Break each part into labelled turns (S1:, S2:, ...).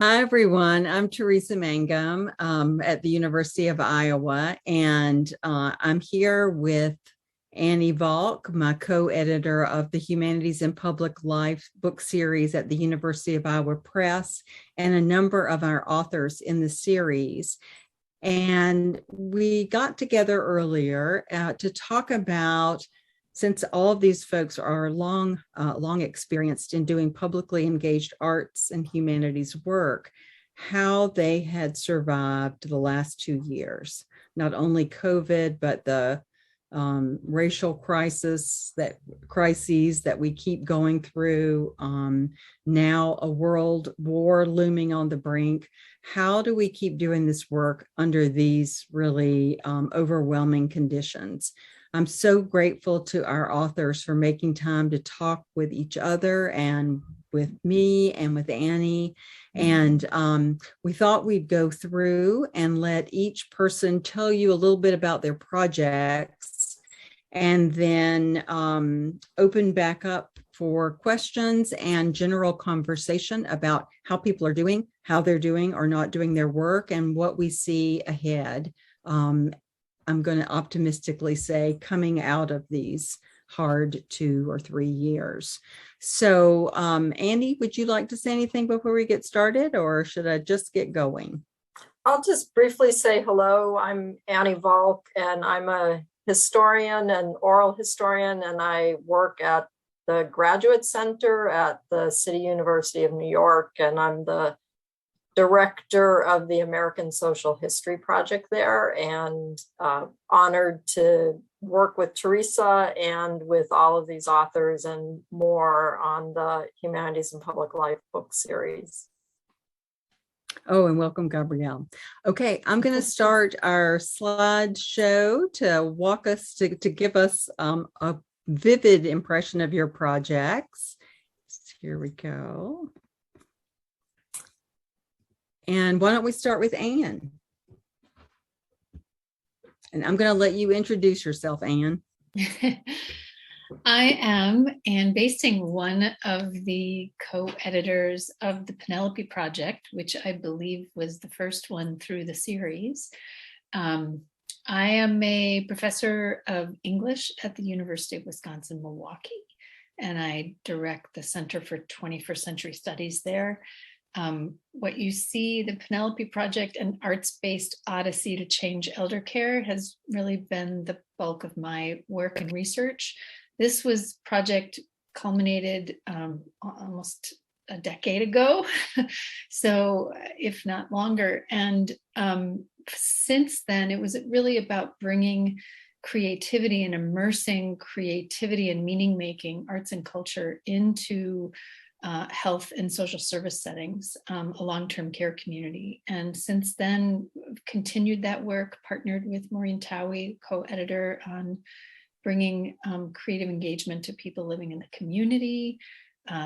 S1: Hi, everyone. I'm Teresa Mangum at the University of Iowa, and I'm here with Annie Valk, my co-editor of the Humanities and Public Life book series at the University of Iowa Press, and a number of our authors in the series. And we got together earlier to talk about, since all of these folks are long experienced in doing publicly engaged arts and humanities work, how they had survived the last 2 years, not only COVID, but the racial crises that we keep going through, now a world war looming on the brink. How do we keep doing this work under these really overwhelming conditions? I'm so grateful to our authors for making time to talk with each other and with me and with Annie. And we thought we'd go through and let each person tell you a little bit about their projects, and then open back up for questions and general conversation about how people are doing, how they're doing or not doing their work, and what we see ahead. I'm going to optimistically say coming out of these hard 2 or 3 years. So Andy, would you like to say anything before we get started, or should I just get going?
S2: I'll just briefly say hello. I'm Annie Valk, and I'm a historian and oral historian, and I work at the Graduate Center at the City University of New York, and I'm the director of the American Social History Project there, and honored to work with Teresa and with all of these authors and more on the Humanities and Public Life book series.
S1: Oh, and welcome, Gabriel. Okay, I'm going to start our slideshow to walk us to give us a vivid impression of your projects. Here we go. And why don't we start with Anne? And I'm going to let you introduce yourself, Anne.
S3: I am Anne Basting, one of the co-editors of the Penelope Project, which I believe was the first one through the series. I am a professor of English at the University of Wisconsin-Milwaukee, and I direct the Center for 21st Century Studies there. What you see, the Penelope Project, an arts-based odyssey to change elder care, has really been the bulk of my work and research. This project culminated almost a decade ago, so if not longer. And since then, it was really about bringing creativity and immersing creativity and meaning making, arts and culture into health and social service settings, a long-term care community. And since then, I've continued that work, partnered with Maureen Towie, co-editor, on bringing creative engagement to people living in the community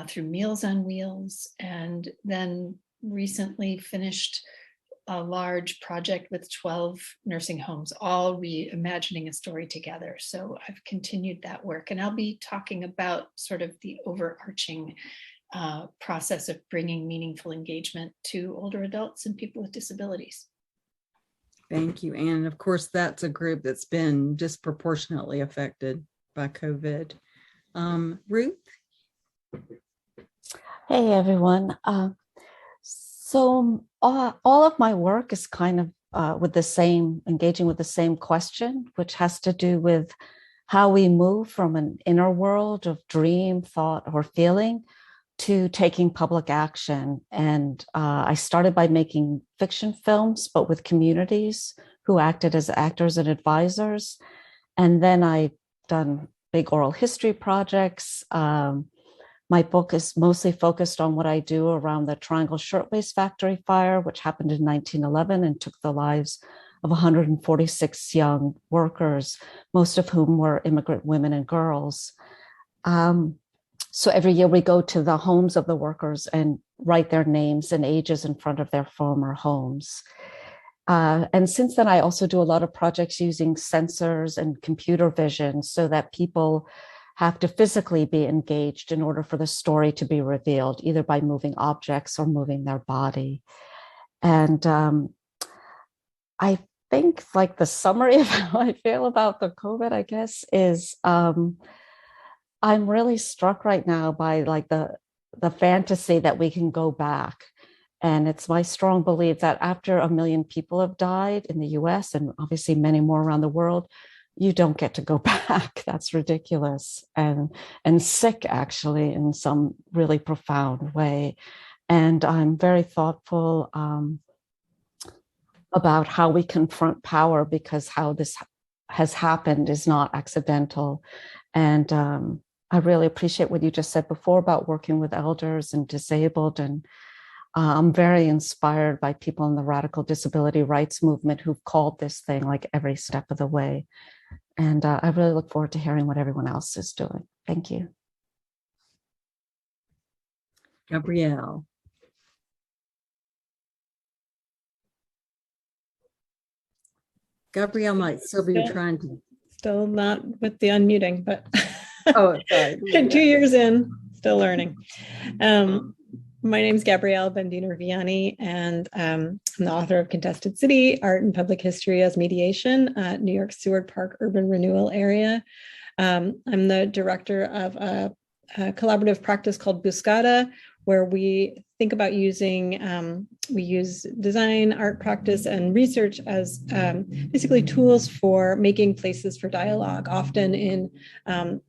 S3: through Meals on Wheels, and then recently finished a large project with 12 nursing homes, all reimagining a story together. So I've continued that work, and I'll be talking about sort of the overarching process of bringing meaningful engagement to older adults and people with disabilities.
S1: Thank you, Anne. Of course, that's a group that's been disproportionately affected by COVID. Ruth?
S4: Hey, everyone. So all of my work is kind of engaging with the same question, which has to do with how we move from an inner world of dream, thought, or feeling to taking public action. And I started by making fiction films, but with communities who acted as actors and advisors. And then I've done big oral history projects. My book is mostly focused on what I do around the Triangle Shirtwaist Factory fire, which happened in 1911 and took the lives of 146 young workers, most of whom were immigrant women and girls. So every year we go to the homes of the workers and write their names and ages in front of their former homes. And since then, I also do a lot of projects using sensors and computer vision so that people have to physically be engaged in order for the story to be revealed, either by moving objects or moving their body. And I think like the summary of how I feel about the COVID, I guess, is I'm really struck right now by like the fantasy that we can go back. And it's my strong belief that after 1 million people have died in the US and obviously many more around the world, you don't get to go back. That's ridiculous and sick, actually, in some really profound way. And I'm very thoughtful about how we confront power, because how this has happened is not accidental. And I really appreciate what you just said before about working with elders and disabled. And I'm very inspired by people in the radical disability rights movement who've called this thing like every step of the way. And I really look forward to hearing what everyone else is doing. Thank you.
S1: Gabrielle. Gabrielle might still be trying to.
S5: Still not with the unmuting, but
S1: Oh, sorry.
S5: 2 years in, still learning. My name is Gabrielle Bendino-Viani, and I'm the author of Contested City, Art and Public History as Mediation, New York Seward Park Urban Renewal Area. I'm the director of a collaborative practice called Buscata, where we think about using, we use design, art practice, and research as basically tools for making places for dialogue, often in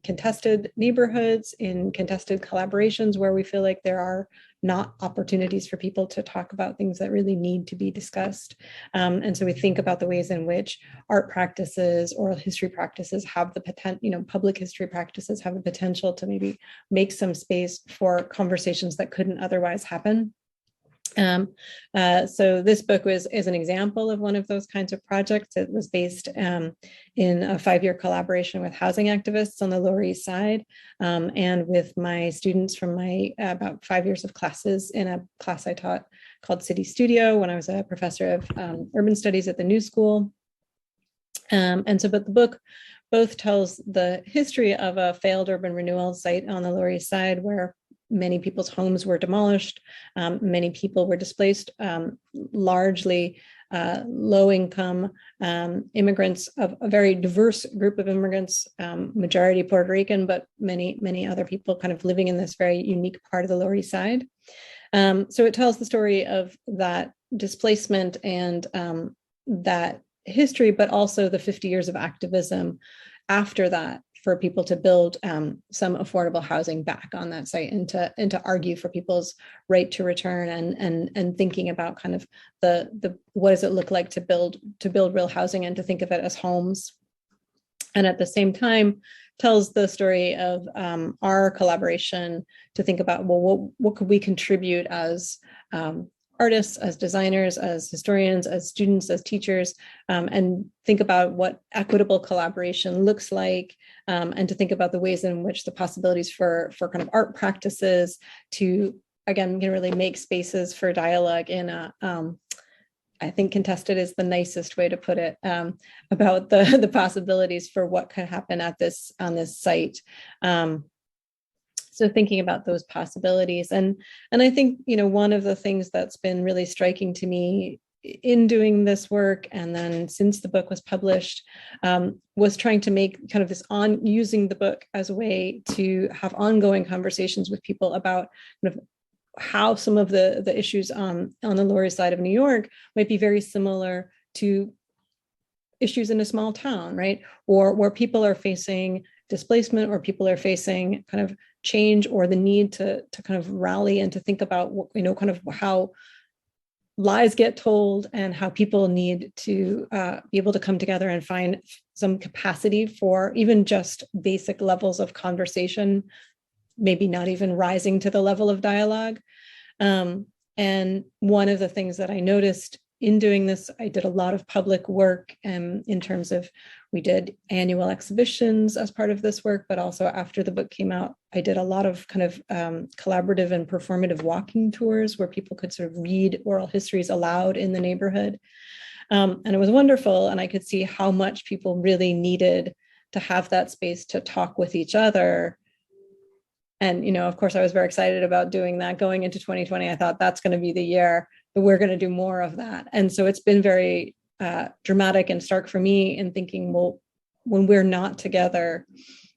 S5: contested neighborhoods, in contested collaborations where we feel like there are not opportunities for people to talk about things that really need to be discussed. And so we think about the ways in which art practices, oral history practices have the potential, public history practices have the potential to maybe make some space for conversations that couldn't otherwise happen. So this book is an example of one of those kinds of projects. It was based in a 5-year collaboration with housing activists on the Lower East Side, and with my students from my about 5 years of classes in a class I taught called City Studio when I was a professor of urban studies at the New School. But the book both tells the history of a failed urban renewal site on the Lower East Side where many people's homes were demolished, many people were displaced, largely low-income immigrants, of a very diverse group of immigrants, majority Puerto Rican, but many other people kind of living in this very unique part of the Lower East Side. So it tells the story of that displacement and that history, but also the 50 years of activism after that, for people to build some affordable housing back on that site, and to argue for people's right to return, and thinking about kind of the what does it look like to build real housing and to think of it as homes. And at the same time tells the story of our collaboration to think about, well, what could we contribute as artists, as designers, as historians, as students, as teachers, and think about what equitable collaboration looks like, and to think about the ways in which the possibilities for kind of art practices to, again, really make spaces for dialogue in a, I think contested is the nicest way to put it, about the possibilities for what could happen on this site. So thinking about those possibilities. And I think, one of the things that's been really striking to me in doing this work, and then since the book was published, was trying to make kind of this using the book as a way to have ongoing conversations with people about kind of how some of the issues on the Lower East Side of New York might be very similar to issues in a small town, right? Or where people are facing displacement, or people are facing kind of change, or the need to kind of rally and to think about, kind of how lies get told and how people need to be able to come together and find some capacity for even just basic levels of conversation, maybe not even rising to the level of dialogue. And one of the things that I noticed in doing this, I did a lot of public work in terms of, we did annual exhibitions as part of this work, but also after the book came out, I did a lot of kind of collaborative and performative walking tours where people could sort of read oral histories aloud in the neighborhood. And it was wonderful. And I could see how much people really needed to have that space to talk with each other. And, you know, of course, I was very excited about doing that going into 2020. I thought that's going to be the year that we're going to do more of that. And so it's been very dramatic and stark for me in thinking, well, when we're not together,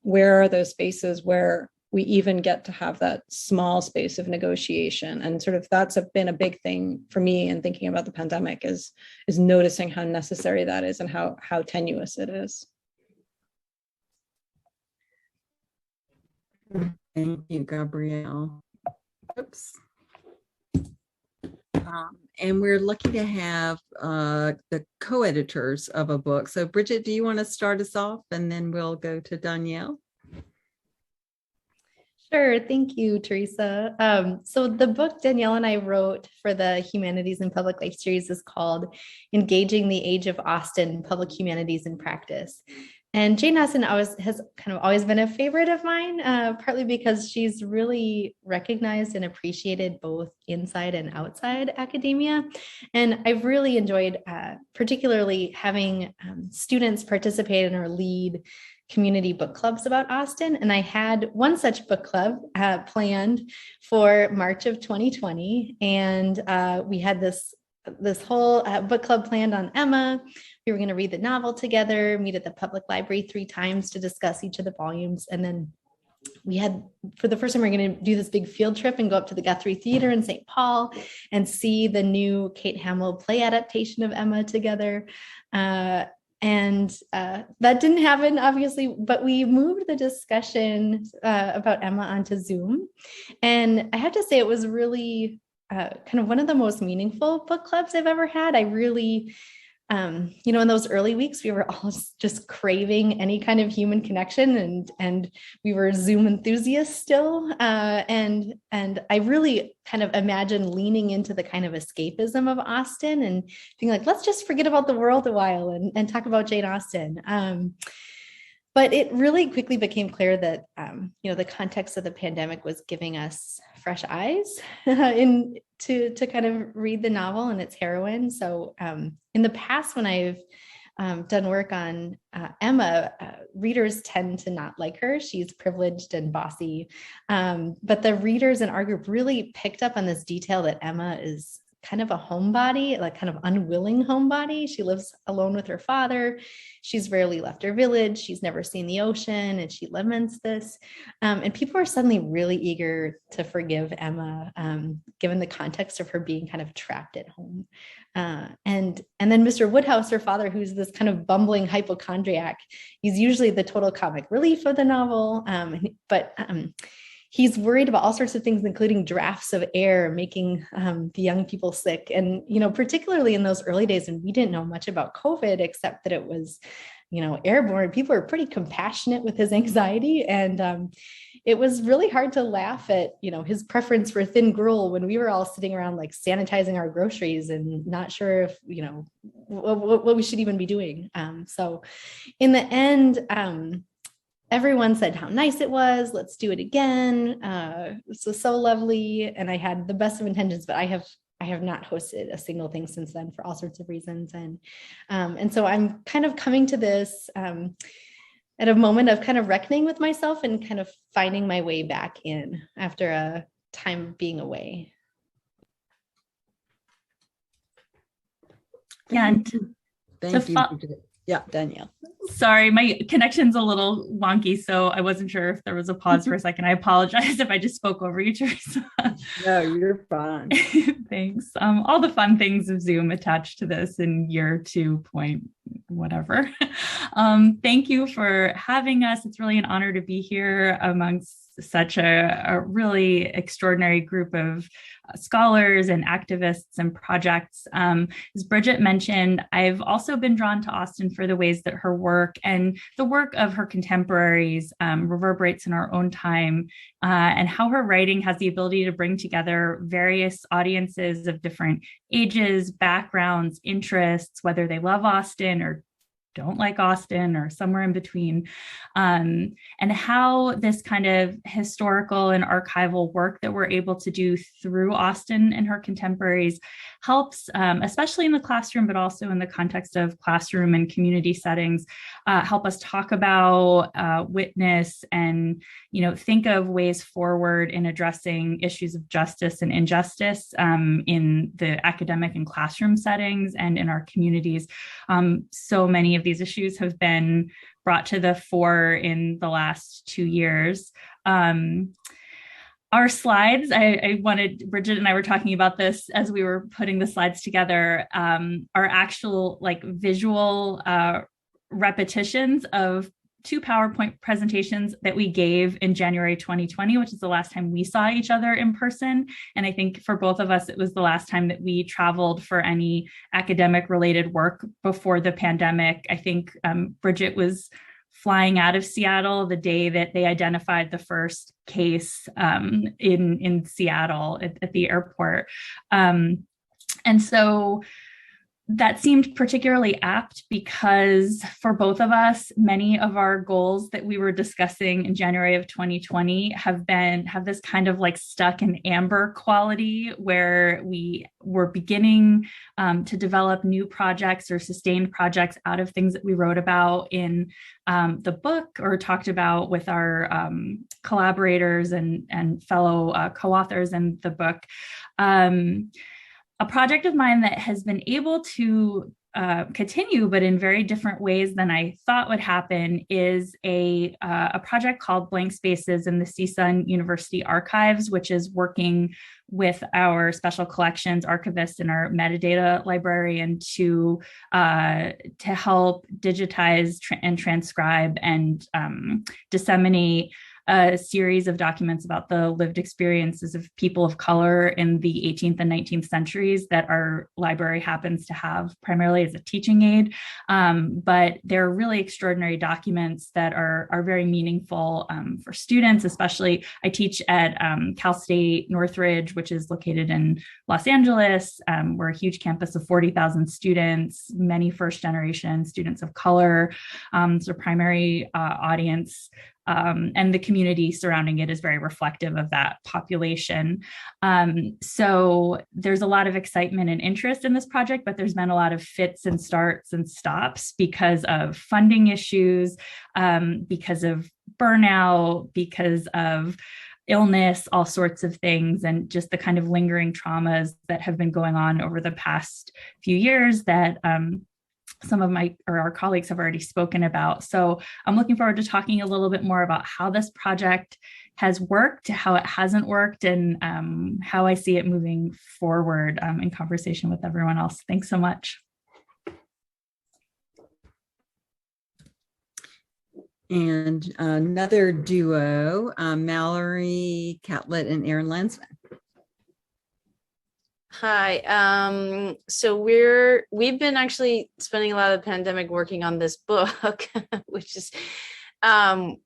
S5: where are those spaces where we even get to have that small space of negotiation? And sort of that's been a big thing for me in thinking about the pandemic is noticing how necessary that is and how tenuous it is.
S1: Thank you, Gabrielle. Oops. And we're lucky to have the co-editors of a book. So Bridget, do you want to start us off and then we'll go to Danielle?
S6: Sure. Thank you, Teresa. So the book Danielle and I wrote for the Humanities and Public Life series is called Engaging the Age of Austin, Public Humanities in Practice. And Jane Austen has kind of always been a favorite of mine, partly because she's really recognized and appreciated both inside and outside academia. And I've really enjoyed particularly having students participate in or lead community book clubs about Austin. And I had one such book club planned for March of 2020. And we had this whole book club planned on Emma. We were going to read the novel together, meet at the public library 3 times to discuss each of the volumes. And then we had, for the first time, we're going to do this big field trip and go up to the Guthrie Theater in St. Paul and see the new Kate Hamill play adaptation of Emma together. And that didn't happen, obviously, but we moved the discussion about Emma onto Zoom. And I have to say, it was really kind of one of the most meaningful book clubs I've ever had. I really, you know, in those early weeks, we were all just craving any kind of human connection, and we were Zoom enthusiasts still. And I really kind of imagined leaning into the kind of escapism of Austen and being like, let's just forget about the world a while and talk about Jane Austen. But it really quickly became clear that, you know, the context of the pandemic was giving us fresh eyes to kind of read the novel and its heroine. So in the past, when I've done work on Emma, readers tend to not like her. She's privileged and bossy. But the readers in our group really picked up on this detail that Emma is kind of a homebody, like kind of unwilling homebody. She lives alone with her father. She's rarely left her village. She's never seen the ocean, and she laments this. And people are suddenly really eager to forgive Emma, given the context of her being kind of trapped at home. And then Mr. Woodhouse, her father, who's this kind of bumbling hypochondriac, he's usually the total comic relief of the novel, but he's worried about all sorts of things, including drafts of air making the young people sick. And, you know, particularly in those early days when we didn't know much about COVID, except that it was, you know, airborne, people were pretty compassionate with his anxiety. And it was really hard to laugh at, you know, his preference for thin gruel when we were all sitting around like sanitizing our groceries and not sure if, you know, what we should even be doing. So in the end, everyone said how nice it was. Let's do it again. This was so lovely. And I had the best of intentions, but I have not hosted a single thing since then for all sorts of reasons. And so I'm kind of coming to this at a moment of kind of reckoning with myself and kind of finding my way back in after a time of being away.
S7: Yeah.
S1: Thank you. Yeah, Danielle.
S7: Sorry, my connection's a little wonky, so I wasn't sure if there was a pause for a second. I apologize if I just spoke over you, Teresa.
S1: No, you're fine.
S7: Thanks. All the fun things of Zoom attached to this in year 2 point whatever. Thank you for having us. It's really an honor to be here amongst such a really extraordinary group of scholars and activists and projects. As Bridget mentioned, I've also been drawn to Austen for the ways that her work and the work of her contemporaries reverberates in our own time, and how her writing has the ability to bring together various audiences of different ages, backgrounds, interests, whether they love Austen or don't like Austin or somewhere in between, and how this kind of historical and archival work that we're able to do through Austin and her contemporaries helps, especially in the classroom, but also in the context of classroom and community settings, help us talk about, witness, and think of ways forward in addressing issues of justice and injustice in the academic and classroom settings and in our communities. So many of these issues have been brought to the fore in the last 2 years. Our slides, I wanted, Bridget and I were talking about this as we were putting the slides together, are actual visual repetitions of 2 PowerPoint presentations that we gave in January 2020, which is the last time we saw each other in person. And I think for both of us, it was the last time that we traveled for any academic related work before the pandemic. I think Bridget was flying out of Seattle the day that they identified the first case in Seattle at the airport. And so that seemed particularly apt because for both of us, many of our goals that we were discussing in January of 2020 have this kind of stuck in amber quality, where we were beginning to develop new projects or sustained projects out of things that we wrote about in the book or talked about with our collaborators and fellow co-authors in the book. A project of mine that has been able to continue, but in very different ways than I thought would happen, is a project called Blank Spaces in the CSUN University Archives, which is working with our special collections archivists and our metadata librarian to help digitize and transcribe and disseminate a series of documents about the lived experiences of people of color in the 18th and 19th centuries that our library happens to have primarily as a teaching aid. But they're really extraordinary documents that are very meaningful for students, especially. I teach at Cal State Northridge, which is located in Los Angeles. We're a huge campus of 40,000 students, many first generation students of color. So primary audience and the community surrounding it is very reflective of that population. So there's a lot of excitement and interest in this project, but there's been a lot of fits and starts and stops because of funding issues, because of burnout, because of illness, all sorts of things, and just the kind of lingering traumas that have been going on over the past few years that some of our colleagues have already spoken about. So I'm looking forward to talking a little bit more about how this project has worked, how it hasn't worked, and how I see it moving forward in conversation with everyone else. Thanks so much.
S1: And another duo, Mallory Catlett and Aaron Lansman.
S8: Hi. So we've been actually spending a lot of the pandemic working on this book, which is so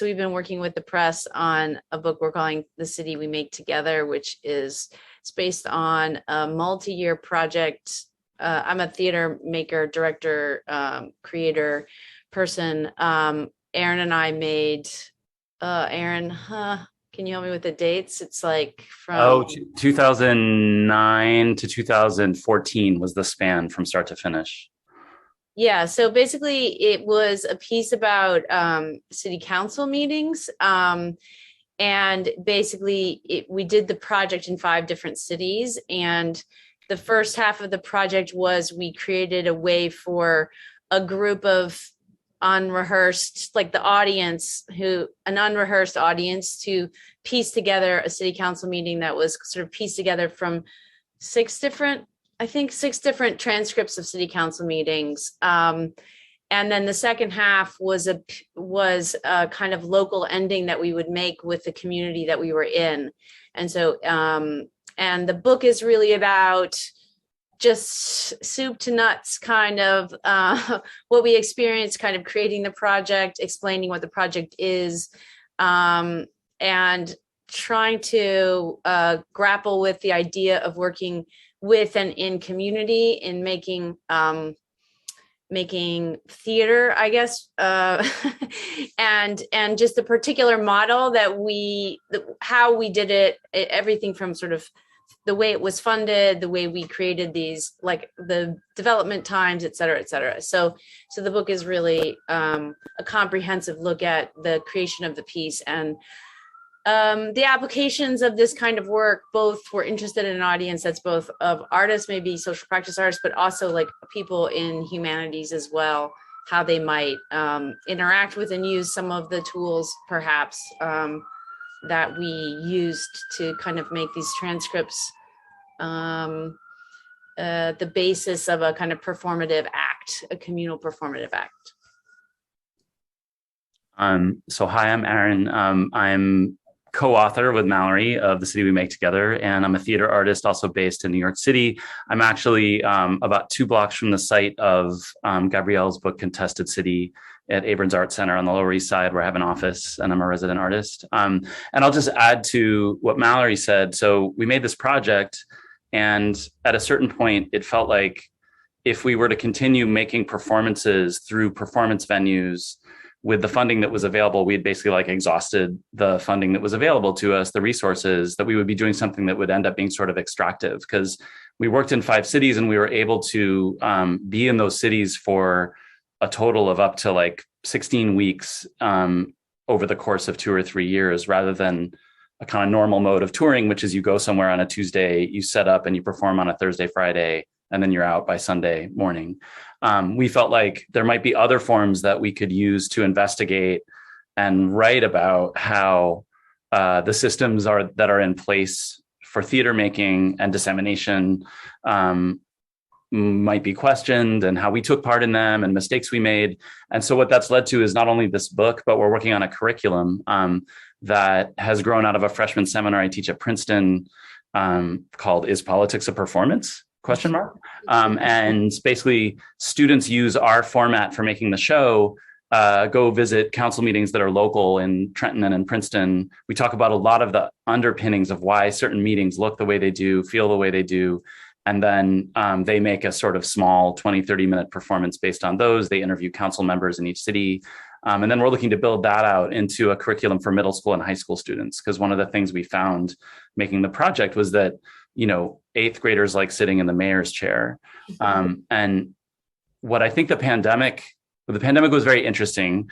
S8: we've been working with the press on a book we're calling The City We Make Together, which is it's based on a multi-year project. I'm a theater maker, director, creator person. Aaron and I made Aaron, can you help me with the dates? It's from
S9: 2009 to 2014 was the span from start to finish.
S8: Yeah, so basically it was a piece about city council meetings. And basically we did the project in 5 different cities. And the first half of the project was we created a way for a group of unrehearsed, the audience, an unrehearsed audience, to piece together a city council meeting that was sort of pieced together from 6 different transcripts of city council meetings. And then the second half was a kind of local ending that we would make with the community that we were in. And so, and the book is really about just soup to nuts kind of what we experienced, kind of creating the project, explaining what the project is, and trying to grapple with the idea of working with and in community, in making making theater, I guess, and just the particular model that how we did it, everything from sort of the way it was funded, the way we created these, like the development times, et cetera, et cetera. So the book is really a comprehensive look at the creation of the piece and the applications of this kind of work, both we're interested in an audience that's both of artists, maybe social practice artists, but also like people in humanities as well, how they might interact with and use some of the tools perhaps that we used to kind of make these transcripts the basis of a kind of performative act, a communal performative act.
S9: So hi, I'm Aaron. I'm co-author with Mallory of The City We Make Together, and I'm a theater artist also based in New York City. I'm actually about 2 blocks from the site of Gabriel's book, Contested City, at Abrams Art Center on the Lower East Side, where I have an office and I'm a resident artist. And I'll just add to what Mallory said. So we made this project, and at a certain point, it felt like if we were to continue making performances through performance venues, with the funding that was available, we had basically like exhausted the funding that was available to us, the resources, that we would be doing something that would end up being sort of extractive, because we worked in 5 cities and we were able to be in those cities for a total of up to like 16 weeks over the course of 2 or 3 years, rather than a kind of normal mode of touring, which is you go somewhere on a Tuesday, you set up and you perform on a Thursday, Friday, and then you're out by Sunday morning. We felt like there might be other forms that we could use to investigate and write about how the systems that are in place for theater making and dissemination might be questioned, and how we took part in them and mistakes we made. And so what that's led to is not only this book, but we're working on a curriculum that has grown out of a freshman seminar I teach at Princeton called Is Politics a Performance? ? And basically students use our format for making the show, go visit council meetings that are local in Trenton and in Princeton. We talk about a lot of the underpinnings of why certain meetings look the way they do, feel the way they do. And then they make a sort of small 20, 30-minute performance based on those. They interview council members in each city. And then we're looking to build that out into a curriculum for middle school and high school students. Because one of the things we found making the project was that, 8th graders like sitting in the mayor's chair. And what I think the pandemic was very interesting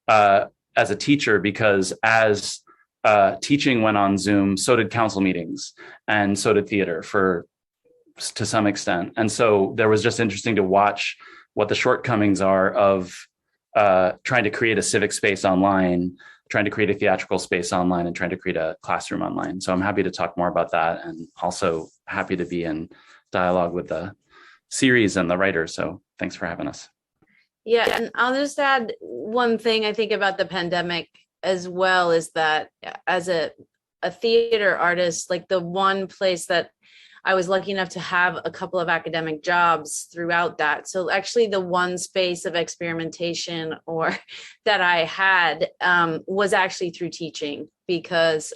S9: as a teacher, because as teaching went on Zoom, so did council meetings, and so did theater to some extent. And so there was just interesting to watch what the shortcomings are of trying to create a civic space online, trying to create a theatrical space online, and trying to create a classroom online. So I'm happy to talk more about that, and also happy to be in dialogue with the series and the writers. So thanks for having us.
S8: Yeah, and I'll just add one thing I think about the pandemic as well, is that as a theater artist, like the one place that I was lucky enough to have a couple of academic jobs throughout that. So actually the one space of experimentation or that I had was actually through teaching, because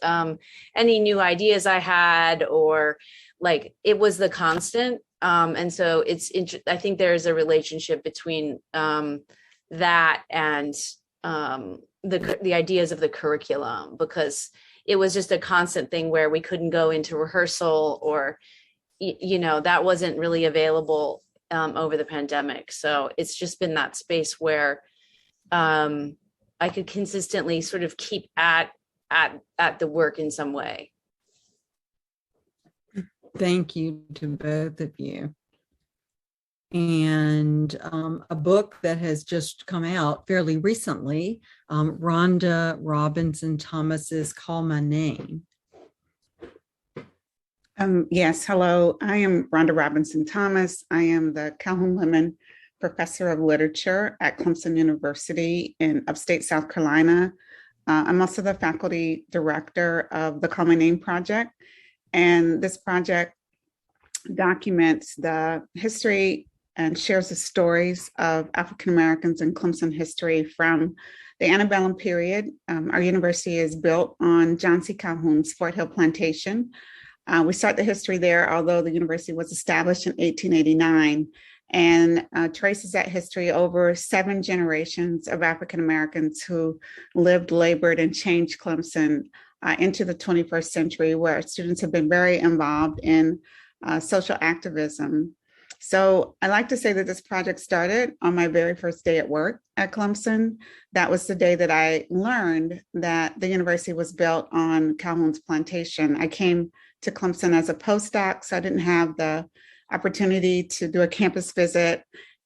S8: any new ideas I had, or like, it was the constant. And so I think there is a relationship between that and the ideas of the curriculum, because it was just a constant thing where we couldn't go into rehearsal, or, that wasn't really available over the pandemic. So it's just been that space where I could consistently sort of keep at the work in some way.
S1: Thank you to both of you. And a book that has just come out fairly recently, Rhonda Robinson Thomas's Call My Name.
S10: Yes, hello. I am Rhonda Robinson Thomas. I am the Calhoun Lemon Professor of Literature at Clemson University in upstate South Carolina. I'm also the faculty director of the Call My Name project. And this project documents the history and shares the stories of African Americans in Clemson history from the antebellum period. Our university is built on John C. Calhoun's Fort Hill Plantation. We start the history there, although the university was established in 1889. and traces that history over 7 generations of African Americans who lived, labored, and changed Clemson into the 21st century, where students have been very involved in social activism. So I like to say that this project started on my very first day at work at Clemson. That was the day that I learned that the university was built on Calhoun's plantation. I came to Clemson as a postdoc, so I didn't have the opportunity to do a campus visit.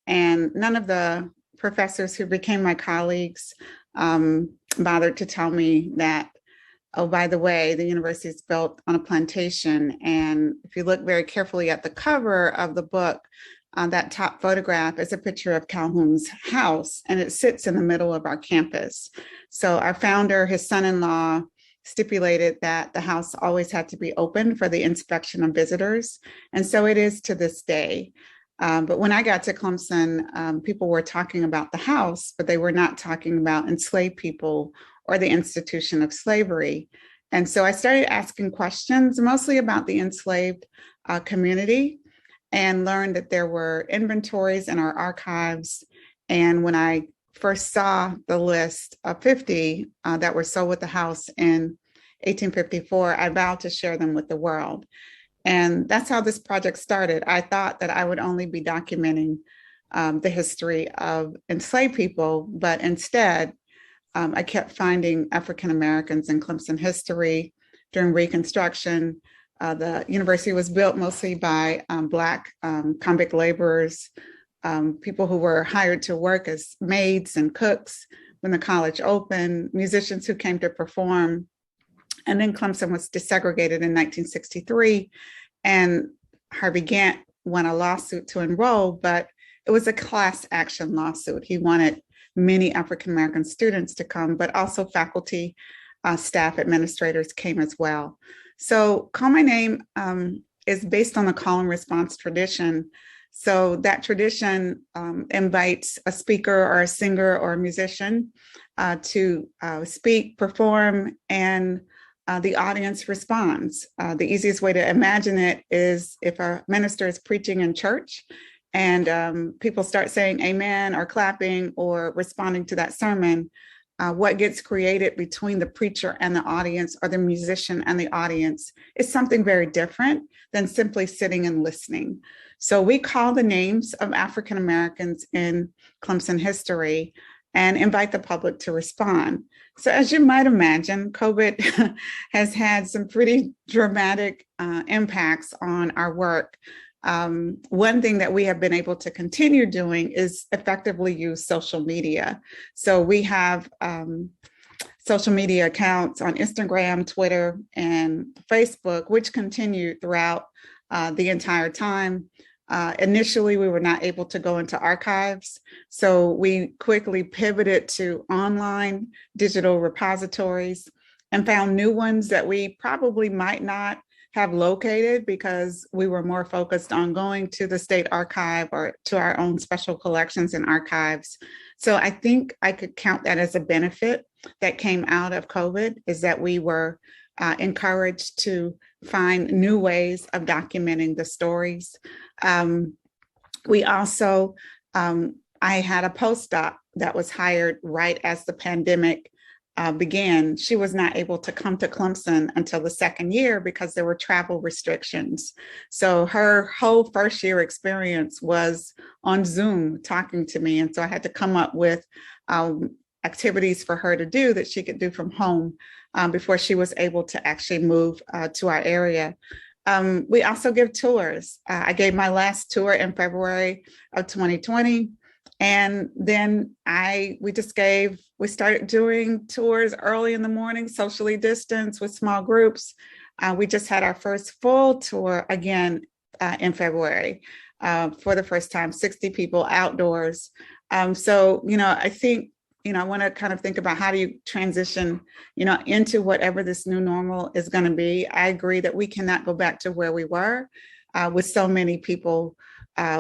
S10: And none of the professors who became my colleagues bothered to tell me that, oh, by the way, the university is built on a plantation. And if you look very carefully at the cover of the book, that top photograph is a picture of Calhoun's house, and it sits in the middle of our campus. So our founder, his son-in-law, stipulated that the house always had to be open for the inspection of visitors. And so it is to this day. But when I got to Clemson, people were talking about the house, but they were not talking about enslaved people or the institution of slavery. And so I started asking questions, mostly about the enslaved community, and learned that there were inventories in our archives. And when I first saw the list of 50 that were sold with the house in 1854, I vowed to share them with the world. And that's how this project started. I thought that I would only be documenting the history of enslaved people, but instead, I kept finding African Americans in Clemson history during Reconstruction. The university was built mostly by Black convict laborers, people who were hired to work as maids and cooks when the college opened, musicians who came to perform. And then Clemson was desegregated in 1963, and Harvey Gantt won a lawsuit to enroll, but it was a class action lawsuit. He wanted many African-American students to come, but also faculty, staff, administrators came as well. So Call My Name is based on the call and response tradition. So that tradition invites a speaker or a singer or a musician to speak, perform, and the audience responds. The easiest way to imagine it is if a minister is preaching in church and people start saying amen or clapping or responding to that sermon, what gets created between the preacher and the audience, or the musician and the audience, is something very different than simply sitting and listening. So we call the names of African Americans in Clemson history and invite the public to respond. So as you might imagine, COVID has had some pretty dramatic impacts on our work. One thing that we have been able to continue doing is effectively use social media. So we have social media accounts on Instagram, Twitter, and Facebook, which continued throughout the entire time. Initially, we were not able to go into archives, so we quickly pivoted to online digital repositories and found new ones that we probably might not have located because we were more focused on going to the state archive or to our own special collections and archives. So I think I could count that as a benefit that came out of COVID, is that we were encouraged to find new ways of documenting the stories. We also, I had a postdoc that was hired right as the pandemic began. She was not able to come to Clemson until the second year because there were travel restrictions. So her whole first year experience was on Zoom talking to me. And so I had to come up with activities for her to do that she could do from home before she was able to actually move to our area. We also give tours. I gave my last tour in February of 2020. And then we started doing tours early in the morning, socially distanced with small groups. We just had our first full tour again in February for the first time, 60 people outdoors. So, I think, I want to kind of think about how do you transition, into whatever this new normal is going to be. I agree that we cannot go back to where we were with so many people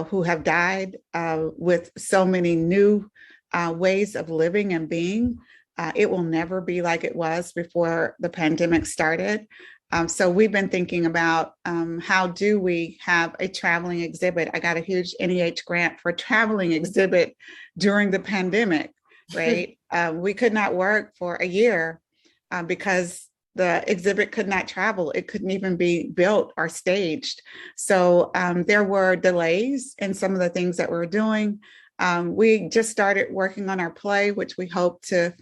S10: who have died, with so many new ways of living and being. It will never be like it was before the pandemic started. So we've been thinking about how do we have a traveling exhibit. I got a huge NEH grant for a traveling exhibit during the pandemic, right? We could not work for a year because the exhibit could not travel. It couldn't even be built or staged. So there were delays in some of the things that we were doing. We just started working on our play, which we hope to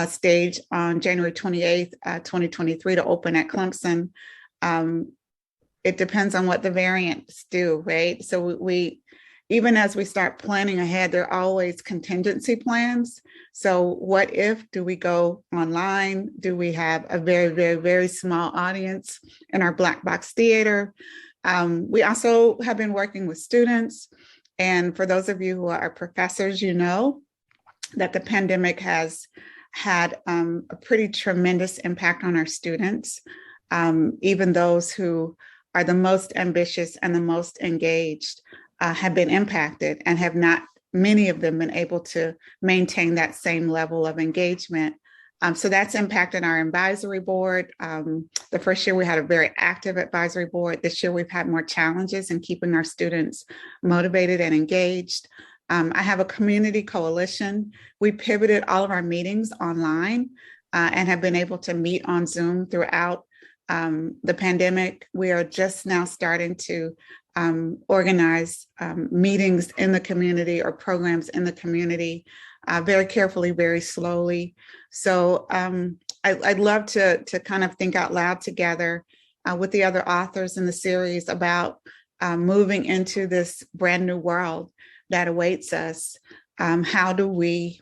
S10: stage on January 28th, 2023 to open at Clemson. It depends on what the variants do, right? So we even as we start planning ahead, there are always contingency plans. So what if, do we go online? Do we have a very, very, very small audience in our Black Box Theater? We also have been working with students. And for those of you who are professors, you know that the pandemic has had a pretty tremendous impact on our students, even those who are the most ambitious and the most engaged have been impacted and have not, many of them, been able to maintain that same level of engagement. So that's impacted our advisory board. The first year we had a very active advisory board. This year we've had more challenges in keeping our students motivated and engaged. I have a community coalition. We pivoted all of our meetings online and have been able to meet on Zoom throughout the pandemic. We are just now starting to organize meetings in the community or programs in the community very carefully, very slowly. So I'd love to kind of think out loud together with the other authors in the series about moving into this brand new world that awaits us. How do we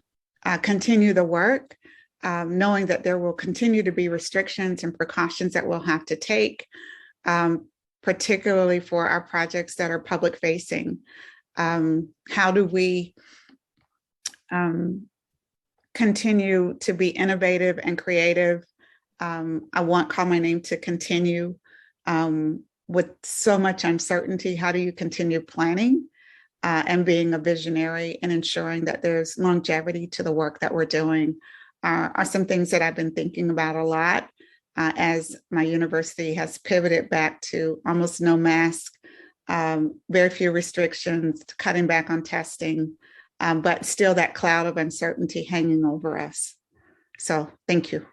S10: continue the work, knowing that there will continue to be restrictions and precautions that we'll have to take, particularly for our projects that are public facing? How do we continue to be innovative and creative? I want Call My Name to continue with so much uncertainty. How do you continue planning and being a visionary and ensuring that there's longevity to the work that we're doing are some things that I've been thinking about a lot as my university has pivoted back to almost no mask, very few restrictions, cutting back on testing, but still that cloud of uncertainty hanging over us. So thank you.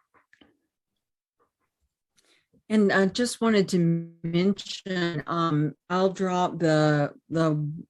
S1: And I just wanted to mention, I'll drop the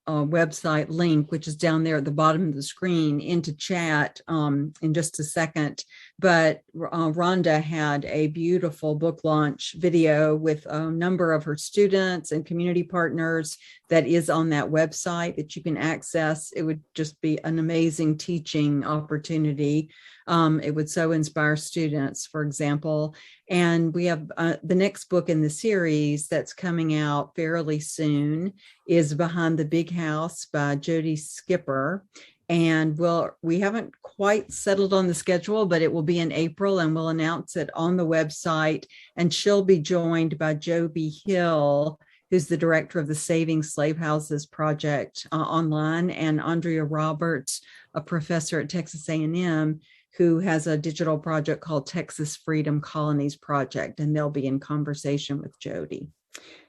S1: website link, which is down there at the bottom of the screen, into chat in just a second. But Rhonda had a beautiful book launch video with a number of her students and community partners that is on that website that you can access. It would just be an amazing teaching opportunity. It would so inspire students, for example. And we have the next book in the series that's coming out fairly soon is Behind the Big House by Jody Skipper. And we haven't quite settled on the schedule, but it will be in April and we'll announce it on the website. And she'll be joined by Joby Hill, who's the director of the Saving Slave Houses Project online, and Andrea Roberts, a professor at Texas A&M, who has a digital project called Texas Freedom Colonies Project, and they'll be in conversation with Jody.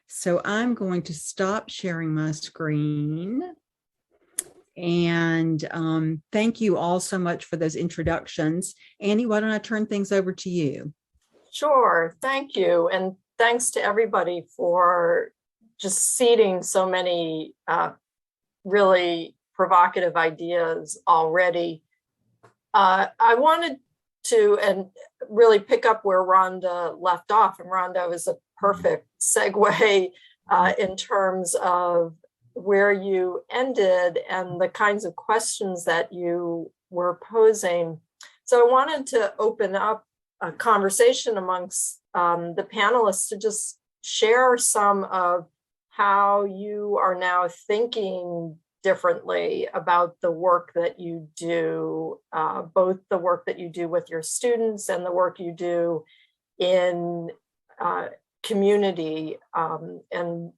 S1: So I'm going to stop sharing my screen. And thank you all so much for those introductions. Annie, why don't I turn things over to you?
S2: Sure, thank you. And thanks to everybody for just seeding so many really provocative ideas already. I wanted to and really pick up where Rhonda left off, and Rhonda was a perfect segue in terms of where you ended and the kinds of questions that you were posing. So I wanted to open up a conversation amongst the panelists to just share some of how you are now thinking differently about the work that you do, both the work that you do with your students and the work you do in community, and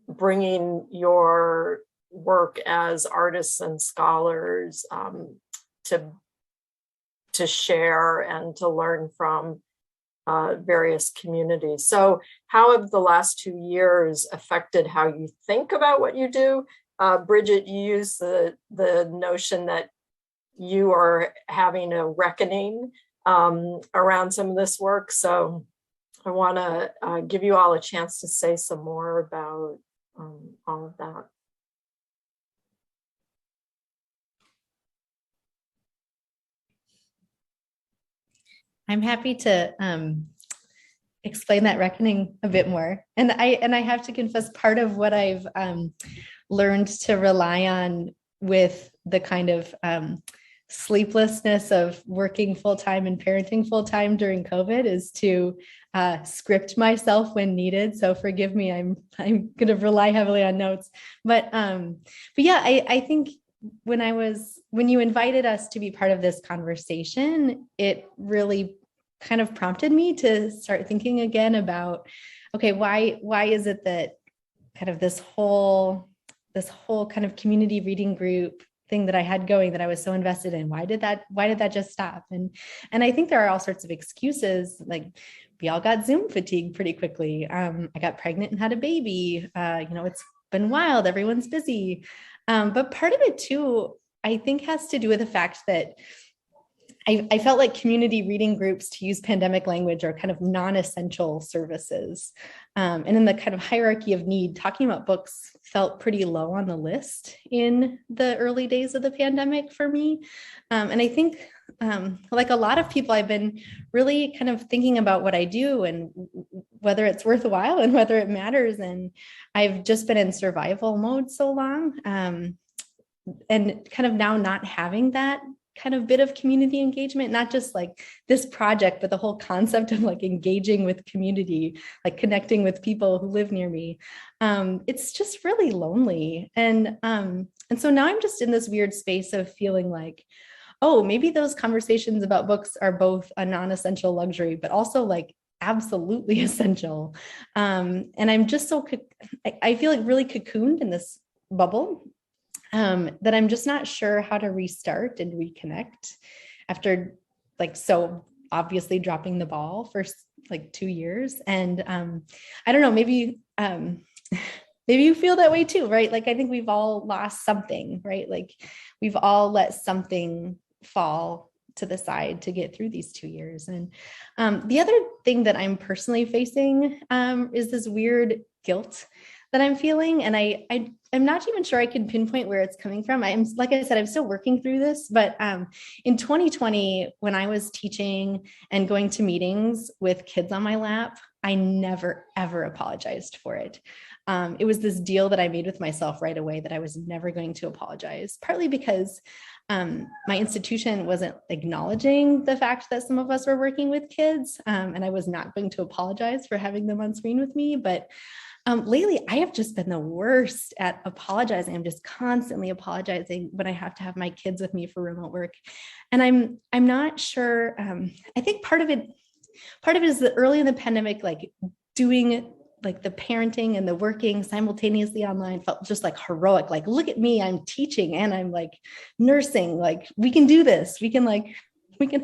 S2: bringing your work as artists and scholars to share and to learn from. various communities. So how have the last 2 years affected how you think about what you do? Bridget, you use the notion that you are having a reckoning around some of this work. So I want to give you all a chance to say some more about all of that.
S6: I'm happy to explain that reckoning a bit more. And I have to confess, part of what I've learned to rely on with the kind of sleeplessness of working full-time and parenting full-time during COVID is to script myself when needed. So forgive me, I'm going to rely heavily on notes. But yeah, I think when you invited us to be part of this conversation, it really kind of prompted me to start thinking again about, okay, why is it that kind of this whole kind of community reading group thing that I had going that I was so invested in, why did that just stop? And I think there are all sorts of excuses, like we all got Zoom fatigue pretty quickly. I got pregnant and had a baby. It's been wild, everyone's busy. But part of it too, I think, has to do with the fact that I felt like community reading groups, to use pandemic language, are kind of non-essential services. And in the kind of hierarchy of need, talking about books felt pretty low on the list in the early days of the pandemic for me. And I think, like a lot of people, I've been really kind of thinking about what I do and whether it's worthwhile and whether it matters. And I've just been in survival mode so long. And kind of now not having that kind of bit of community engagement, not just like this project, but the whole concept of like engaging with community, like connecting with people who live near me. It's just really lonely. And so now I'm just in this weird space of feeling like, oh, maybe those conversations about books are both a non-essential luxury, but also like absolutely essential. And I'm just so, I feel like really cocooned in this bubble. That I'm just not sure how to restart and reconnect after like so obviously dropping the ball for like 2 years. And I don't know, maybe you feel that way too, right? Like I think we've all lost something, right? Like we've all let something fall to the side to get through these 2 years. And the other thing that I'm personally facing is this weird guilt that I'm feeling. And I'm not even sure I can pinpoint where it's coming from. Like I said, I'm still working through this, but in 2020, when I was teaching and going to meetings with kids on my lap, I never, ever apologized for it. It was this deal that I made with myself right away that I was never going to apologize, partly because my institution wasn't acknowledging the fact that some of us were working with kids, and I was not going to apologize for having them on screen with me. But lately, I have just been the worst at apologizing. I'm just constantly apologizing when I have to have my kids with me for remote work. And I'm not sure. I think part of it is that early in the pandemic, like doing like the parenting and the working simultaneously online felt just like heroic. Like, look at me, I'm teaching and I'm like nursing, like we can do this. We can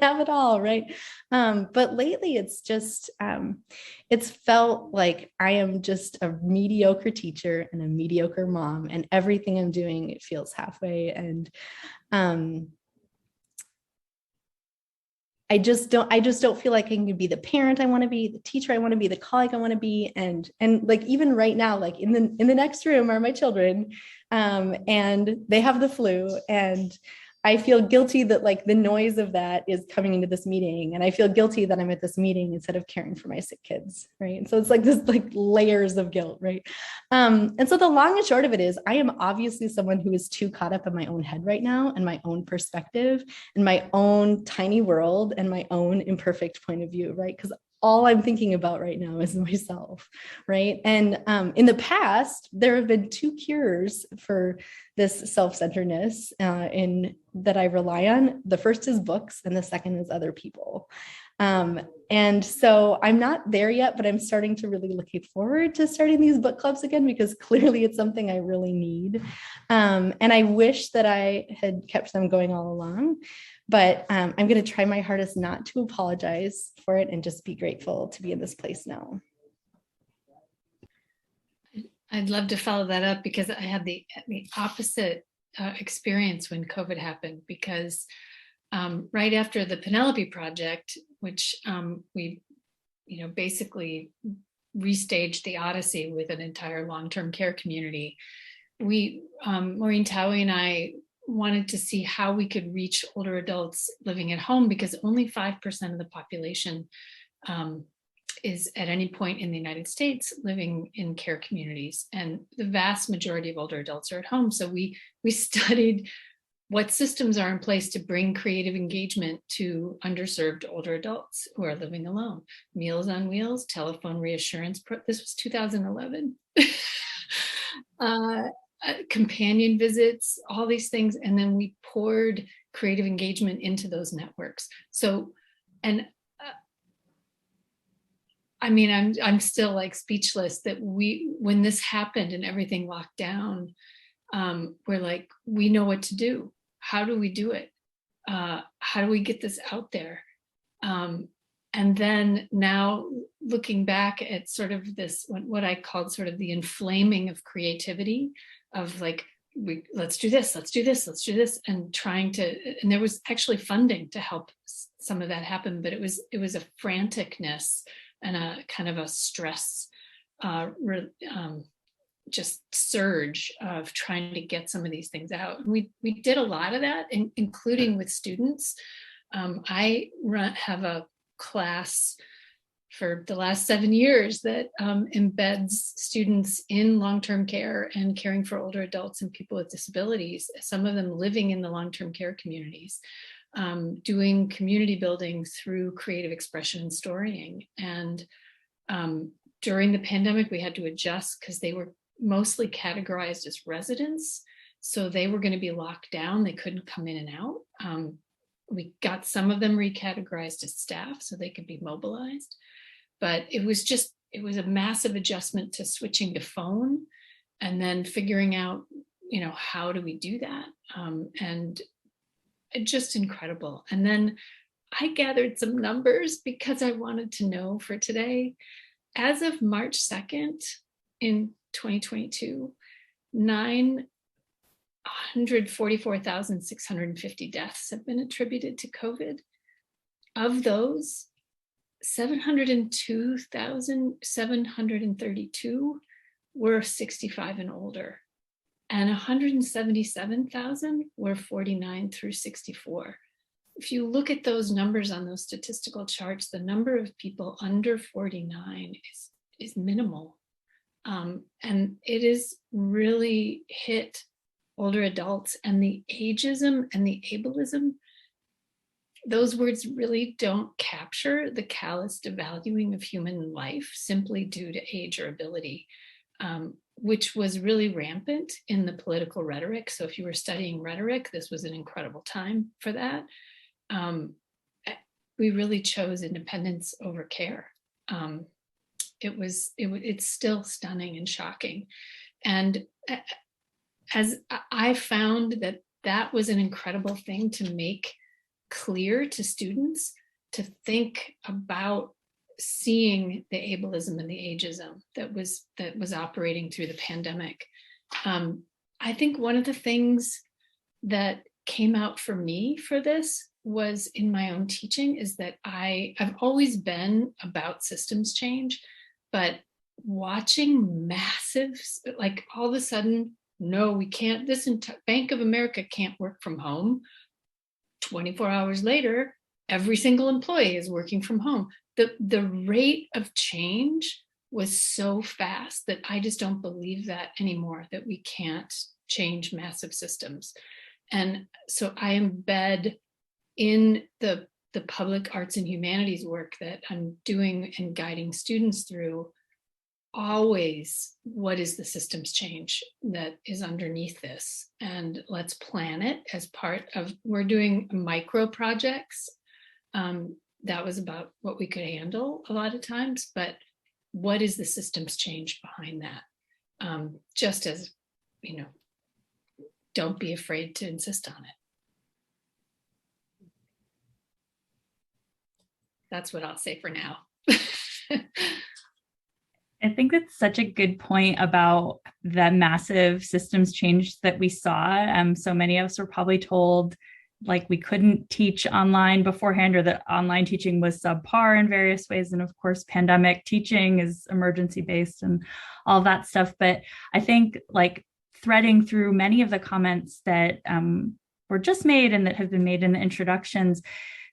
S6: have it all, right? But lately it's just, it's felt like I am just a mediocre teacher and a mediocre mom, and everything I'm doing, it feels halfway. And I just don't feel like I can be the parent I want to be, the teacher I want to be, the colleague I want to be. And like, even right now, like in the next room are my children, and they have the flu, and I feel guilty that like the noise of that is coming into this meeting. And I feel guilty that I'm at this meeting instead of caring for my sick kids. Right. And so it's like this like layers of guilt. Right. And so the long and short of it is, I am obviously someone who is too caught up in my own head right now, and my own perspective and my own tiny world and my own imperfect point of view. Right. Because all I'm thinking about right now is myself, right? And in the past, there have been 2 cures for this self-centeredness that I rely on. The first is books, and the second is other people. And so I'm not there yet, but I'm starting to really looking forward to starting these book clubs again, because clearly it's something I really need. And I wish that I had kept them going all along. but I'm going to try my hardest not to apologize for it and just be grateful to be in this place now.
S3: I'd love to follow that up because I had the opposite experience when COVID happened, because right after the Penelope project, which we, basically restaged the Odyssey with an entire long-term care community, we, Maureen Towie and I wanted to see how we could reach older adults living at home, because only 5% of the population is at any point in the United States living in care communities, and the vast majority of older adults are at home. So we studied what systems are in place to bring creative engagement to underserved older adults who are living alone. Meals on Wheels, telephone reassurance. This was 2011. Companion visits, all these things. And then we poured creative engagement into those networks. So, and I'm still like speechless that when this happened and everything locked down, we're like, we know what to do. How do we do it? How do we get this out there? And then now looking back at sort of this, what I called sort of the inflaming of creativity, of like, let's do this, and trying to, and there was actually funding to help some of that happen, but it was a franticness and a kind of a stress, just surge of trying to get some of these things out. We did a lot of that, including with students. I have a class for the last 7 years that embeds students in long-term care and caring for older adults and people with disabilities, some of them living in the long-term care communities, doing community building through creative expression and storying. And during the pandemic, we had to adjust because they were mostly categorized as residents. So they were going to be locked down. They couldn't come in and out. We got some of them recategorized as staff so they could be mobilized. But it was a massive adjustment to switching to phone and then figuring out, how do we do that? And just incredible. And then I gathered some numbers because I wanted to know for today. As of March 2nd in 2022, 944,650 deaths have been attributed to COVID. Of those, 702,732 were 65 and older, and 177,000 were 49 through 64. If you look at those numbers on those statistical charts, the number of people under 49 is minimal. And it is really hit older adults, and the ageism and the ableism, those words really don't capture the callous devaluing of human life simply due to age or ability, which was really rampant in the political rhetoric. So if you were studying rhetoric, this was an incredible time for that. We really chose independence over care. It's still stunning and shocking. And as I found that was an incredible thing to make clear to students, to think about seeing the ableism and the ageism that was operating through the pandemic. I think one of the things that came out for me for this was in my own teaching is that I've always been about systems change, but watching massive, like all of a sudden, no, we can't, Bank of America can't work from home. 24 hours later, every single employee is working from home. The rate of change was so fast that I just don't believe that anymore, that we can't change massive systems. And so I embed in the public arts and humanities work that I'm doing and guiding students through always, what is the systems change that is underneath this? And let's plan it as part of, we're doing micro projects. That was about what we could handle a lot of times, but what is the systems change behind that? Just as, don't be afraid to insist on it. That's what I'll say for now.
S7: I think that's such a good point about the massive systems change that we saw. So many of us were probably told like we couldn't teach online beforehand, or that online teaching was subpar in various ways. And of course, pandemic teaching is emergency based and all that stuff. But I think like threading through many of the comments that were just made and that have been made in the introductions,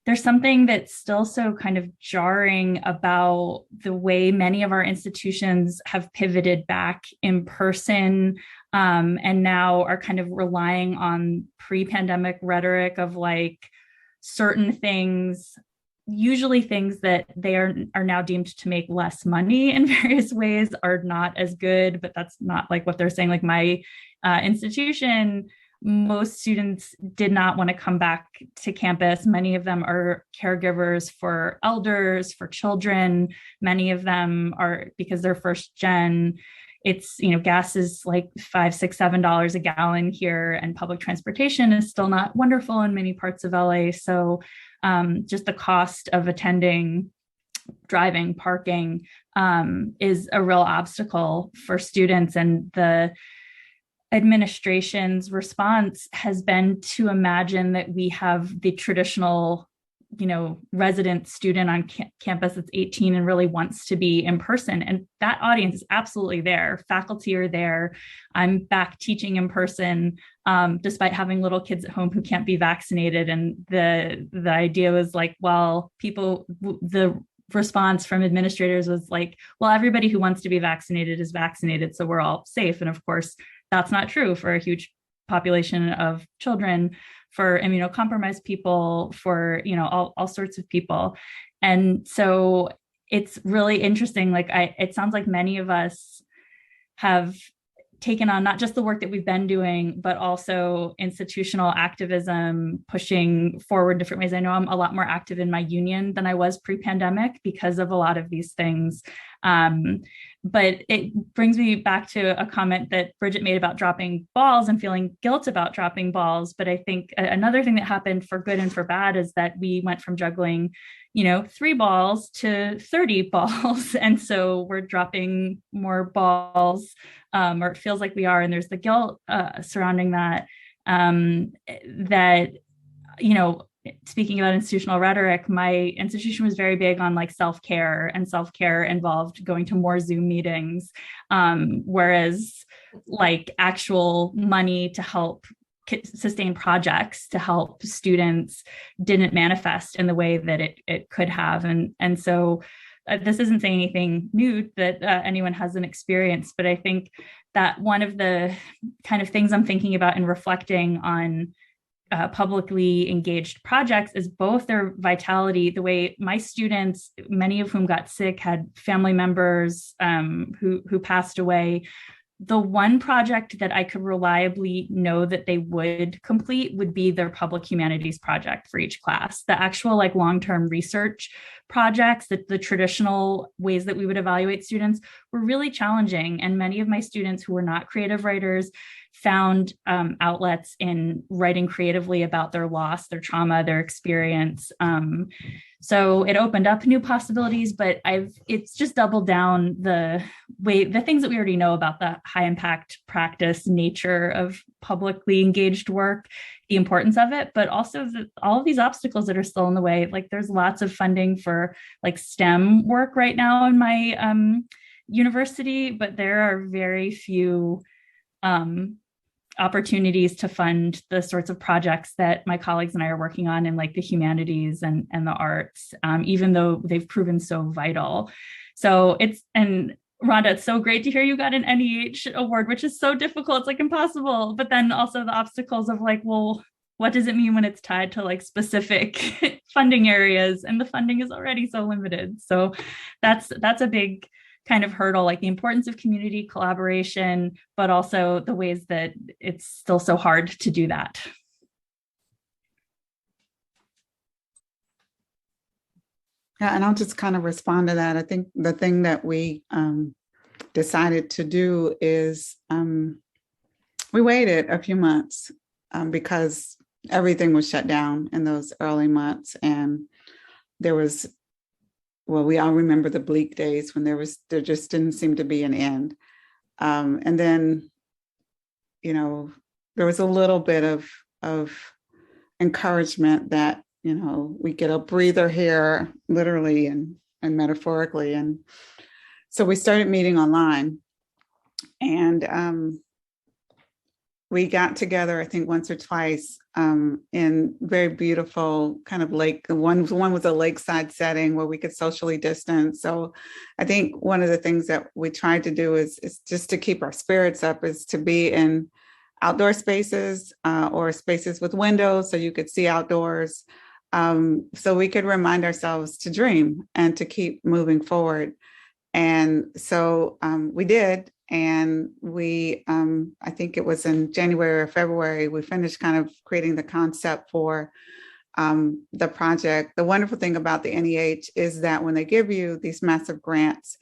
S7: there's something that's still so kind of jarring about the way many of our institutions have pivoted back in person, and now are kind of relying on pre-pandemic rhetoric of like certain things, usually things that they are now deemed to make less money in various ways, are not as good, but that's not like what they're saying. Like my institution, most students did not want to come back to campus. Many of them are caregivers for elders, for children. Many of them are, because they're first gen, it's, you know, gas is like $5, $6, $7 a gallon here, and public transportation is still not wonderful in many parts of LA. So just the cost of attending, driving, parking is a real obstacle for students. And the administration's response has been to imagine that we have the traditional, you know, resident student on campus that's 18 and really wants to be in person. And that audience is absolutely there. Faculty are there. I'm back teaching in person, despite having little kids at home who can't be vaccinated. And the idea was like, well, the response from administrators was like, well, everybody who wants to be vaccinated is vaccinated, so we're all safe. And of course, that's not true for a huge population of children, for immunocompromised people, for, you know, all sorts of people. And so it's really interesting. Like it sounds like many of us have taken on not just the work that we've been doing, but also institutional activism, pushing forward different ways. I know I'm a lot more active in my union than I was pre-pandemic because of a lot of these things. But it brings me back to a comment that Bridget made about dropping balls and feeling guilt about dropping balls. But I think another thing that happened for good and for bad is that we went from juggling, you know, 3 balls to 30 balls. And so we're dropping more balls, or it feels like we are. And there's the guilt surrounding that, that, you know, speaking about institutional rhetoric, my institution was very big on like self-care, and self-care involved going to more Zoom meetings, whereas like actual money to help sustain projects, to help students, didn't manifest in the way that it could have. And so this isn't saying anything new that anyone hasn't experienced, but I think that one of the kind of things I'm thinking about in reflecting on publicly engaged projects is both their vitality, the way my students, many of whom got sick, had family members who passed away. The one project that I could reliably know that they would complete would be their public humanities project for each class. The actual like long-term research projects, that the traditional ways that we would evaluate students were really challenging. And many of my students who were not creative writers found outlets in writing creatively about their loss, their trauma, their experience. So it opened up new possibilities, but it's just doubled down the things that we already know about the high impact practice nature of publicly engaged work, the importance of it, but also all of these obstacles that are still in the way. Like there's lots of funding for like STEM work right now in my university, but there are very few opportunities to fund the sorts of projects that my colleagues and I are working on in like the humanities and the arts, even though they've proven so vital. So and Rhonda, it's so great to hear you got an NEH award, which is so difficult. It's like impossible. But then also the obstacles of like, well, what does it mean when it's tied to like specific funding areas? And the funding is already so limited. So that's a big kind of hurdle, like the importance of community collaboration, but also the ways that it's still so hard to do that.
S10: Yeah, and I'll just kind of respond to that. I think the thing that we decided to do is we waited a few months because everything was shut down in those early months, and there was well, we all remember the bleak days when there just didn't seem to be an end. And then, there was a little bit of encouragement that, we get a breather here, literally and metaphorically. And so we started meeting online, and we got together, I think, once or twice in very beautiful kind of lake. One was a lakeside setting where we could socially distance. So I think one of the things that we tried to do is just to keep our spirits up, is to be in outdoor spaces or spaces with windows so you could see outdoors, so we could remind ourselves to dream and to keep moving forward. And so we did. And we, I think it was in January or February, we finished kind of creating the concept for the project. The wonderful thing about the NEH is that when they give you these massive grants,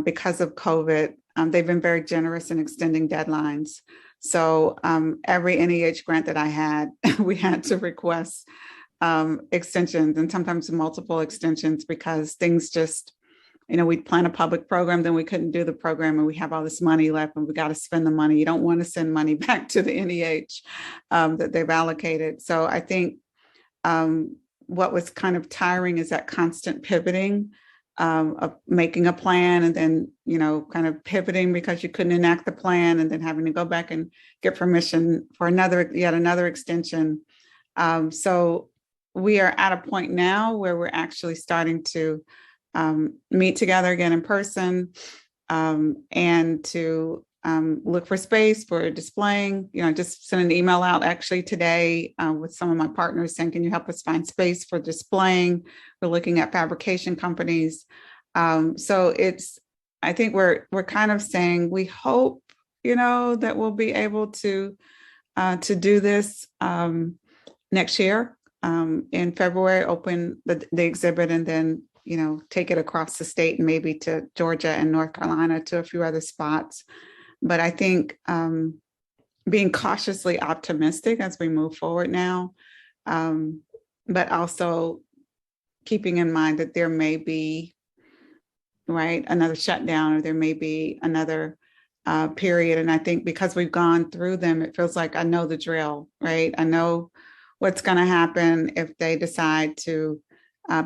S10: because of COVID, they've been very generous in extending deadlines. So every NEH grant that I had, we had to request extensions, and sometimes multiple extensions, because things just, we'd plan a public program, then we couldn't do the program, and we have all this money left and we got to spend the money. You don't want to send money back to the NEH that they've allocated. So I think what was kind of tiring is that constant pivoting of making a plan and then, kind of pivoting because you couldn't enact the plan, and then having to go back and get permission for yet another extension. So we are at a point now where we're actually starting to meet together again in person, and to look for space for displaying. Just sent an email out actually today with some of my partners saying, can you help us find space for displaying? We're looking at fabrication companies. So I think we're kind of saying we hope, that we'll be able to do this next year in February, open the exhibit, and then take it across the state and maybe to Georgia and North Carolina, to a few other spots. But I think being cautiously optimistic as we move forward now, but also keeping in mind that there may be, another shutdown, or there may be another period. And I think because we've gone through them, it feels like I know the drill, right? I know what's going to happen if they decide to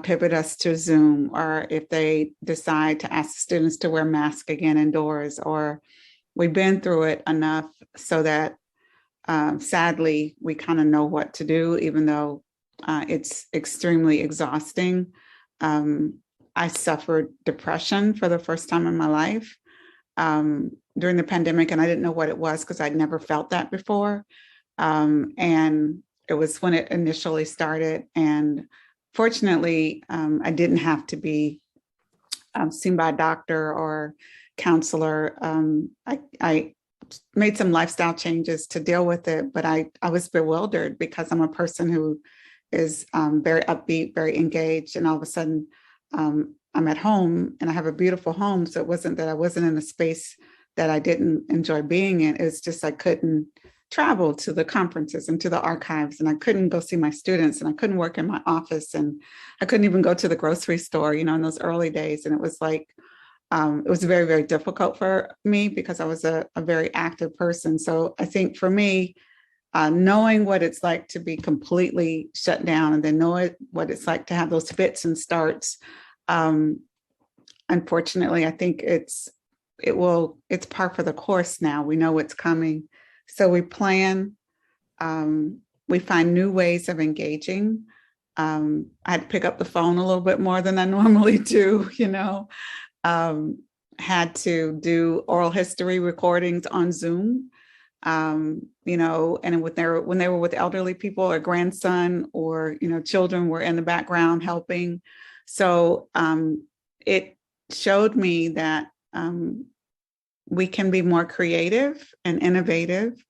S10: pivot us to Zoom, or if they decide to ask students to wear masks again indoors, or we've been through it enough so that sadly, we kind of know what to do, even though it's extremely exhausting. I suffered depression for the first time in my life during the pandemic, and I didn't know what it was because I'd never felt that before. And it was when it initially started. And fortunately, I didn't have to be seen by a doctor or counselor. I made some lifestyle changes to deal with it, but I was bewildered because I'm a person who is very upbeat, very engaged, and all of a sudden I'm at home and I have a beautiful home. So it wasn't that I wasn't in a space that I didn't enjoy being in. It's just I couldn't travel to the conferences and to the archives, and I couldn't go see my students, and I couldn't work in my office, and I couldn't even go to the grocery store, in those early days. And it was like, it was very, very difficult for me because I was a very active person. So I think for me, knowing what it's like to be completely shut down, and then knowing what it's like to have those fits and starts, unfortunately, I think it's par for the course now. We know what's coming. So we plan, we find new ways of engaging. I had to pick up the phone a little bit more than I normally do, had to do oral history recordings on Zoom, and when they were with elderly people, or grandson, or, children were in the background helping. So it showed me that we can be more creative and innovative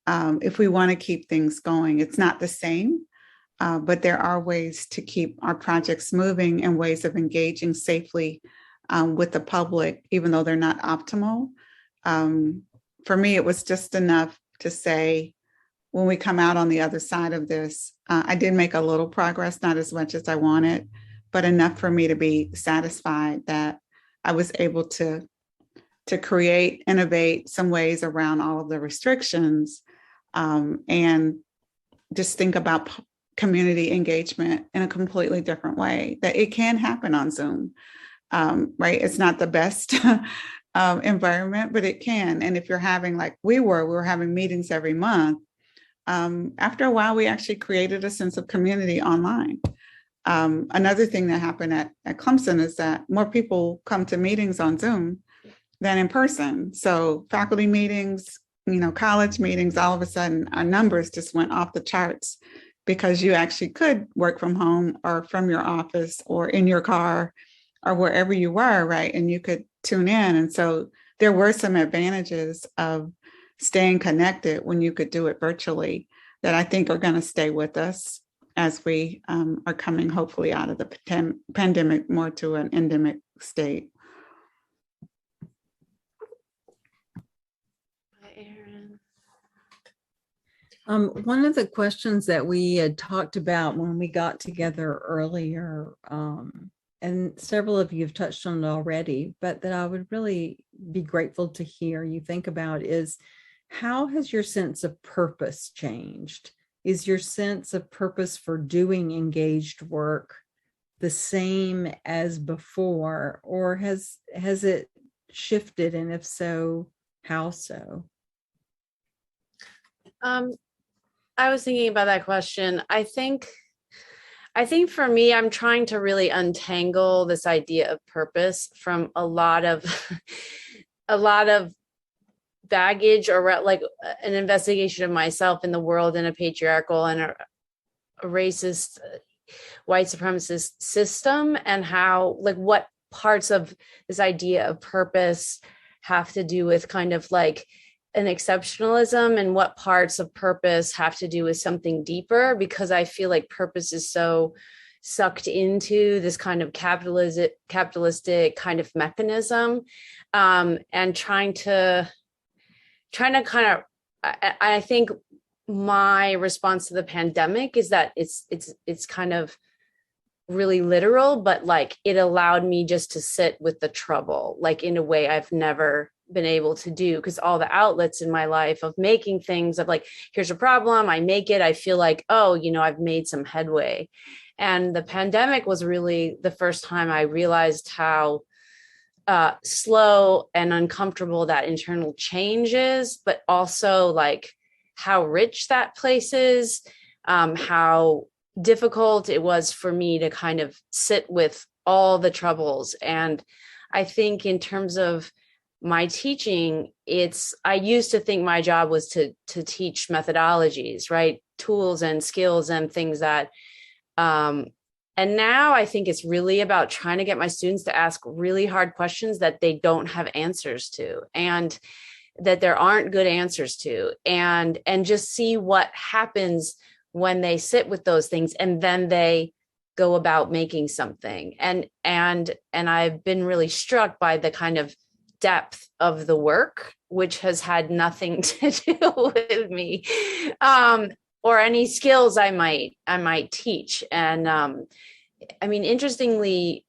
S10: if we want to keep things going. It's not the same, but there are ways to keep our projects moving, and ways of engaging safely with the public, even though they're not optimal. For me, it was just enough to say, when we come out on the other side of this, I did make a little progress, not as much as I wanted, but enough for me to be satisfied that I was able to create, innovate some ways around all of the restrictions, and just think about community engagement in a completely different way, that it can happen on Zoom, right? It's not the best environment, but it can. And if you're having, like we were having meetings every month, after a while, we actually created a sense of community online. Another thing that happened at Clemson is that more people come to meetings on Zoom than in person. So faculty meetings, college meetings, all of a sudden our numbers just went off the charts because you actually could work from home or from your office or in your car or wherever you were, right? And you could tune in. And so there were some advantages of staying connected when you could do it virtually that I think are going to stay with us as we are coming hopefully out of the pandemic more to an endemic state.
S1: One of the questions that we had talked about when we got together earlier, and several of you have touched on it already, but that I would really be grateful to hear you think about is, how has your sense of purpose changed? Is your sense of purpose for doing engaged work the same as before, or has it shifted? And if so, how so?
S8: I was thinking about that question. I think for me, I'm trying to really untangle this idea of purpose from a lot of baggage, or like an investigation of myself in the world in a patriarchal and a racist, white supremacist system, and how, like, what parts of this idea of purpose have to do with kind of like an exceptionalism, and what parts of purpose have to do with something deeper, because I feel like purpose is so sucked into this kind of capitalistic kind of mechanism, and trying to kind of, I think my response to the pandemic is that it's kind of really literal, but like it allowed me just to sit with the trouble, like in a way I've never been able to do, because all the outlets in my life of making things, of like, here's a problem, I make it, I feel like, oh, I've made some headway. And the pandemic was really the first time I realized how slow and uncomfortable that internal change is, but also like how rich that place is, how difficult it was for me to kind of sit with all the troubles. And I think in terms of my teaching, I used to think my job was to teach methodologies, right? Tools and skills and things that, and now I think it's really about trying to get my students to ask really hard questions that they don't have answers to, and that there aren't good answers to, and just see what happens when they sit with those things and then they go about making something. And I've been really struck by the kind of depth of the work, which has had nothing to do with me, or any skills I might teach. And I mean, interestingly,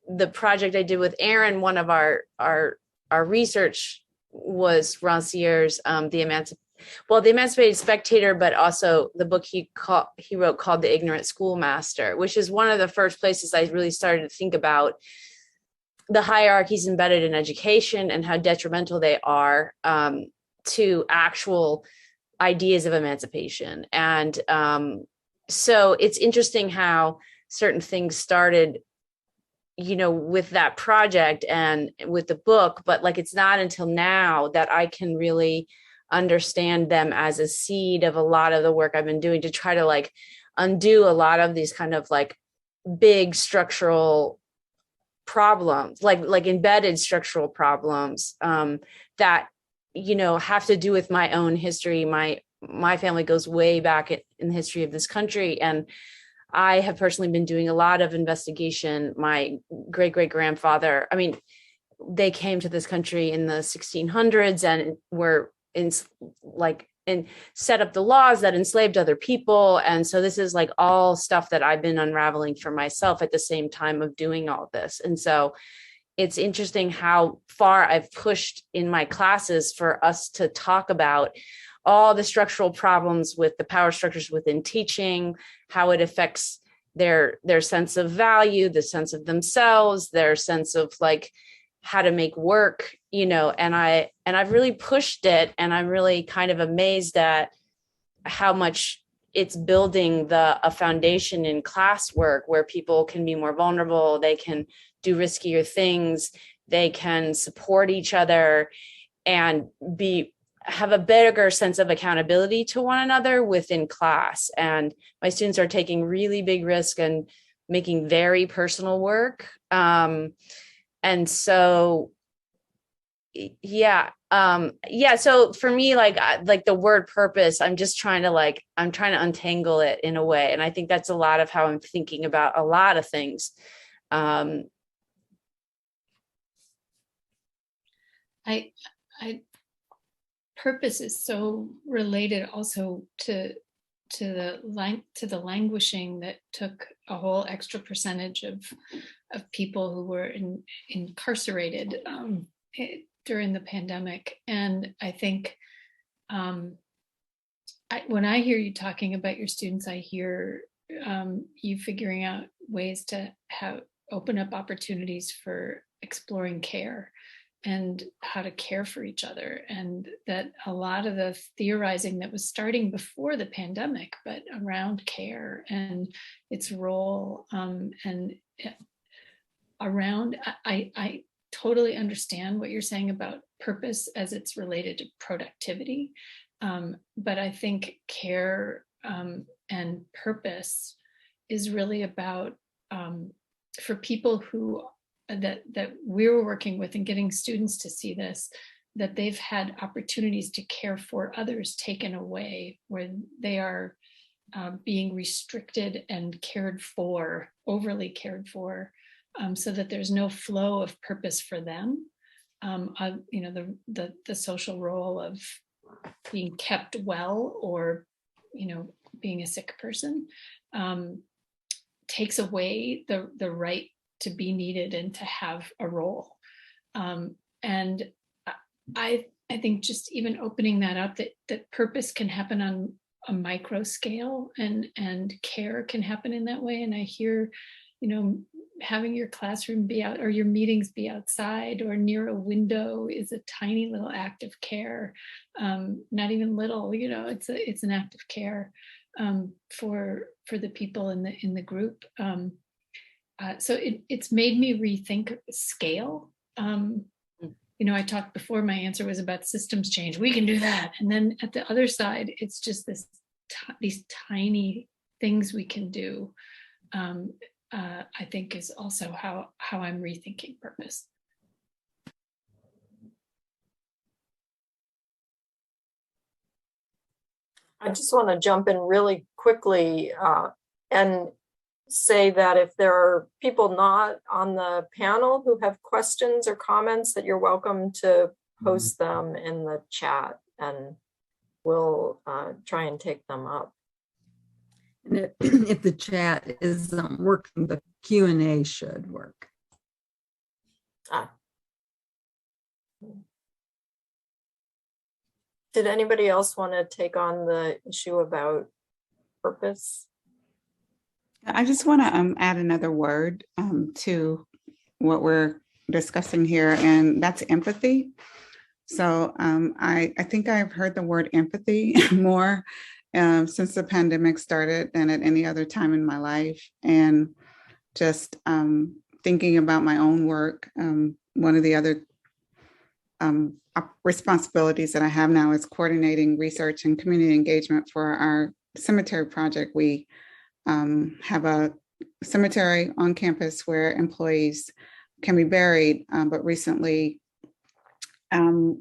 S8: the project I did with Aaron, one of our research was Ranciere's The Emancipated Spectator, but also the book he wrote called The Ignorant Schoolmaster, which is one of the first places I really started to think about the hierarchies embedded in education and how detrimental they are to actual ideas of emancipation. And so it's interesting how certain things started, with that project and with the book, but like, it's not until now that I can really understand them as a seed of a lot of the work I've been doing to try to like undo a lot of these kind of like big structural problems, like embedded structural problems that have to do with my own history. My family goes way back in the history of this country, and I have personally been doing a lot of investigation. My great-great-grandfather, I mean, they came to this country in the 1600s and were and set up the laws that enslaved other people. And so this is like all stuff that I've been unraveling for myself at the same time of doing all this. And so it's interesting how far I've pushed in my classes for us to talk about all the structural problems with the power structures within teaching, how it affects their sense of value, the sense of themselves, their sense of like how to make work, and I've really pushed it, and I'm really kind of amazed at how much it's building a foundation in classwork where people can be more vulnerable, they can do riskier things, they can support each other and have a bigger sense of accountability to one another within class. And my students are taking really big risks and making very personal work. And so, so for me, like the word purpose, I'm trying to untangle it in a way. And I think that's a lot of how I'm thinking about a lot of things.
S3: Purpose is so related also to the languishing that took a whole extra percentage of people who were incarcerated during the pandemic. And I think when I hear you talking about your students, I hear you figuring out ways to open up opportunities for exploring care and how to care for each other. And that a lot of the theorizing that was starting before the pandemic, but around care and its role and around, I totally understand what you're saying about purpose as it's related to productivity. But I think care and purpose is really about, for people who that we're working with and getting students to see this, that they've had opportunities to care for others taken away, where they are being restricted and cared for, overly cared for, so that there's no flow of purpose for them. The social role of being kept well or, being a sick person takes away the right to be needed and to have a role. And I think just even opening that up, that purpose can happen on a micro scale and care can happen in that way. And I hear, having your classroom be out or your meetings be outside or near a window is a tiny little act of care. Not even little, it's an act of care for the people in the group. So it's made me rethink scale. I talked before, my answer was about systems change. We can do that. And then at the other side, it's just these tiny things we can do. I think is also how I'm rethinking purpose.
S2: I just want to jump in really quickly and say that if there are people not on the panel who have questions or comments, that you're welcome to post them in the chat and we'll try and take them up.
S1: And if the chat isn't working, the Q&A should work.
S2: Did anybody else want to take on the issue about purpose?
S10: I just want to add another word to what we're discussing here, and that's empathy. So I think I've heard the word empathy more since the pandemic started than at any other time in my life. And just thinking about my own work, one of the other responsibilities that I have now is coordinating research and community engagement for our cemetery project. We have a cemetery on campus where employees can be buried, but recently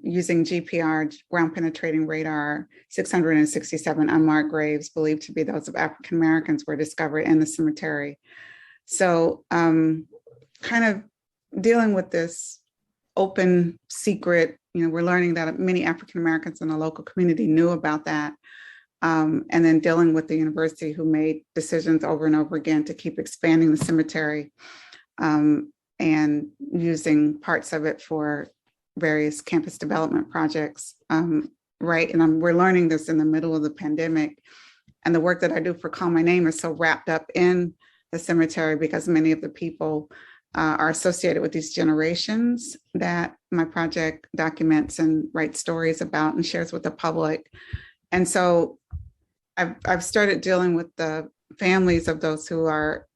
S10: using GPR, ground penetrating radar, 667 unmarked graves believed to be those of African Americans were discovered in the cemetery. So kind of dealing with this open secret. We're learning that many African Americans in the local community knew about that. And then dealing with the university, who made decisions over and over again to keep expanding the cemetery and using parts of it for various campus development projects. Right. And we're learning this in the middle of the pandemic. And the work that I do for Call My Name is so wrapped up in the cemetery because many of the people are associated with these generations that my project documents and writes stories about and shares with the public. And so I've started dealing with the families of those who are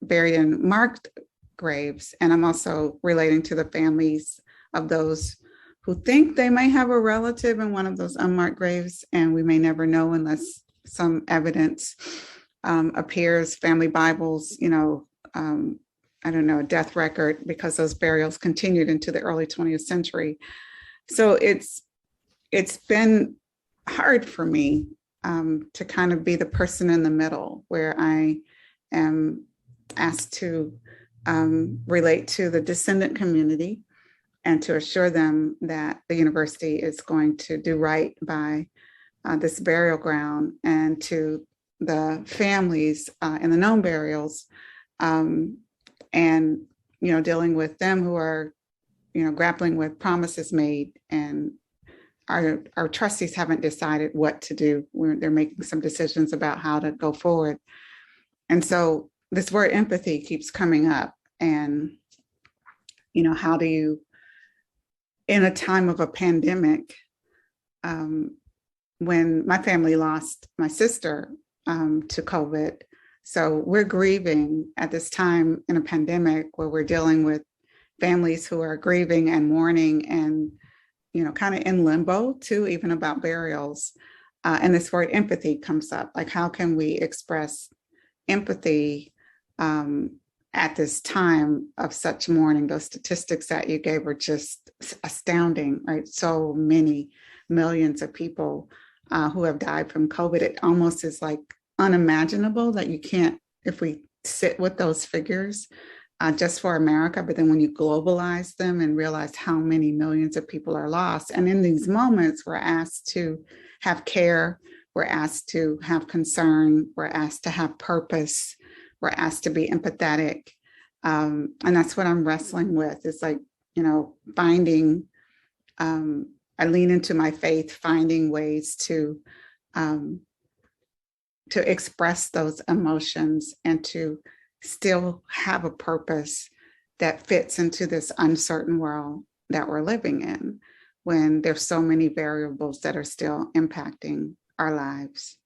S10: buried in marked graves. And I'm also relating to the families of those who think they may have a relative in one of those unmarked graves, and we may never know unless some evidence appears, family Bibles, I don't know, a death record, because those burials continued into the early 20th century. So it's been hard for me to kind of be the person in the middle, where I am asked to relate to the descendant community and to assure them that the university is going to do right by this burial ground, and to the families in the known burials, and dealing with them who are grappling with promises made, and our trustees haven't decided what to do. They're making some decisions about how to go forward. And so this word empathy keeps coming up, and how do you, in a time of a pandemic, when my family lost my sister to COVID. So we're grieving at this time in a pandemic where we're dealing with families who are grieving and mourning and, kind of in limbo too, even about burials. And this word empathy comes up. Like, how can we express empathy at this time of such mourning? Those statistics that you gave were just astounding, right? So many millions of people who have died from COVID. It almost is like unimaginable that you can't, if we sit with those figures just for America, but then when you globalize them and realize how many millions of people are lost. And in these moments, we're asked to have care, we're asked to have concern, we're asked to have purpose, we're asked to be empathetic. And that's what I'm wrestling with. It's like, finding, I lean into my faith, finding ways to express those emotions and to still have a purpose that fits into this uncertain world that we're living in, when there's so many variables that are still impacting our lives.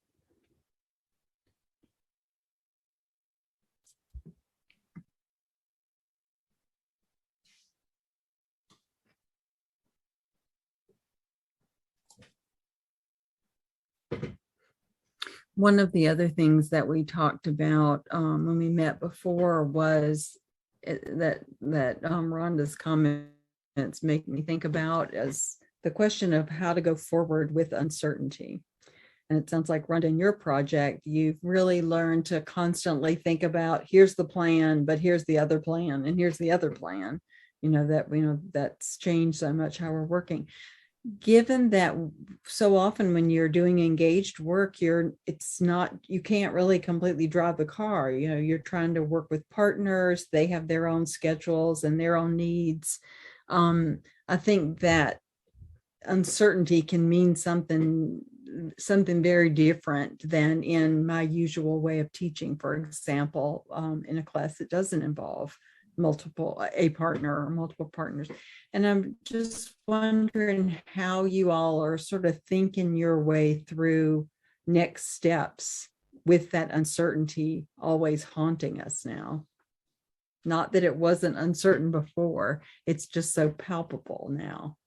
S1: One of the other things that we talked about when we met before was that Rhonda's comments make me think about as the question of how to go forward with uncertainty. And it sounds like, Rhonda, in your project, you've really learned to constantly think about, here's the plan, but here's the other plan, and here's the other plan, that's changed so much how we're working. Given that so often when you're doing engaged work, you can't really completely drive the car. You're trying to work with partners. They have their own schedules and their own needs. I think that uncertainty can mean something very different than in my usual way of teaching. For example, in a class that doesn't involve a partner or multiple partners. And I'm just wondering how you all are sort of thinking your way through next steps with that uncertainty always haunting us now. Not that it wasn't uncertain before, it's just so palpable now.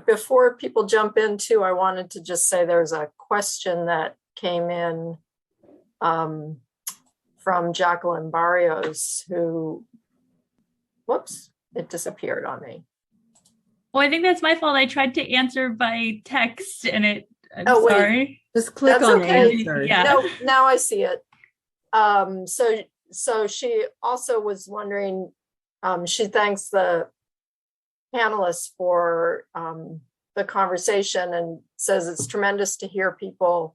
S2: Before people jump in too, I wanted to just say there's a question that came in from Jacqueline Barrios, who, whoops, it disappeared on me.
S7: Oh, I think that's my fault. I tried to answer by text and I'm
S2: wait.
S7: sorry.
S1: Just click
S2: That's
S1: on
S2: okay.
S1: answer.
S7: Yeah.
S2: No, now I see it. So so she also was wondering, she thanks the panelists for the conversation and says it's tremendous to hear people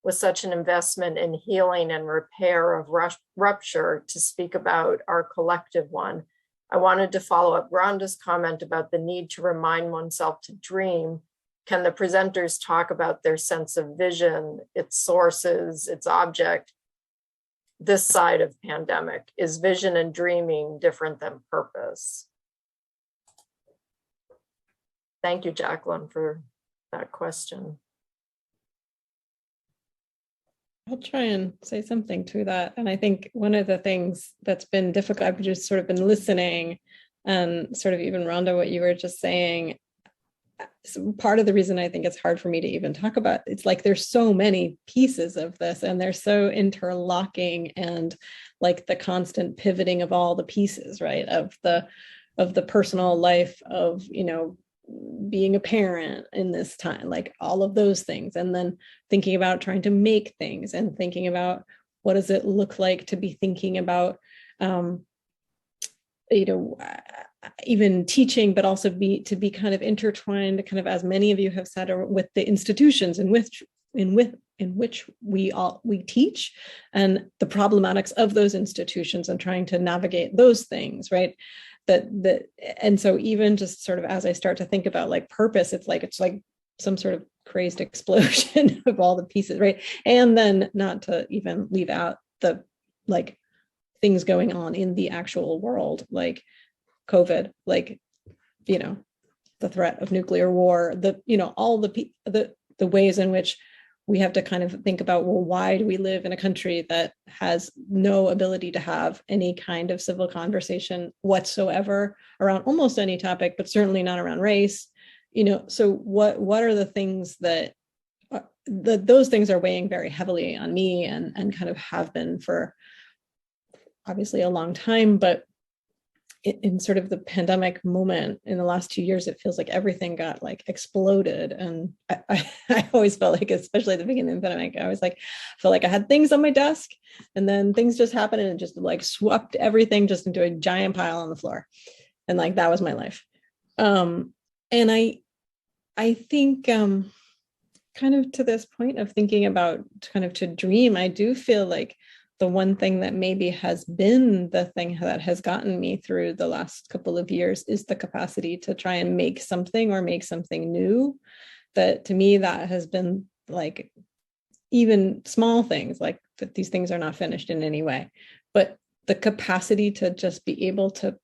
S2: with such an investment in healing and repair of rupture to speak about our collective one. I wanted to follow up Rhonda's comment about the need to remind oneself to dream. Can the presenters talk about their sense of vision, its sources, its object? This side of pandemic, is vision and dreaming different than purpose? Thank you, Jacqueline, for that question.
S5: I'll try and say something to that. And I think one of the things that's been difficult, I've just sort of been listening and sort of even Rhonda, what you were just saying, so part of the reason I think it's hard for me to even talk about, it's like there's so many pieces of this and they're so interlocking and like the constant pivoting of all the pieces, right? Of the personal life of, you know, being a parent in this time, like all of those things. And then thinking about trying to make things and thinking about what does it look like to be thinking about, you know, even teaching, but also to be kind of intertwined, kind of as many of you have said, with the institutions in which we teach and the problematics of those institutions and trying to navigate those things, right? And so even just sort of as I start to think about like purpose, it's like some sort of crazed explosion of all the pieces, right? And then not to even leave out the like things going on in the actual world, like COVID, like, you know, the threat of nuclear war, all the ways in which we have to kind of think about, well, why do we live in a country that has no ability to have any kind of civil conversation whatsoever around almost any topic, but certainly not around race, you know? So what are the things that those things are weighing very heavily on me and kind of have been for obviously a long time, but in sort of the pandemic moment in the last 2 years, it feels like everything got like exploded. And I always felt like, especially at the beginning of the pandemic, I felt like I had things on my desk and then things just happened and it just like swept everything just into a giant pile on the floor. And like, that was my life. And I think kind of to this point of thinking about kind of to dream, I do feel like the one thing that maybe has been the thing that has gotten me through the last couple of years is the capacity to try and make something or make something new. That to me, that has been like even small things, like that these things are not finished in any way, but the capacity to just be able to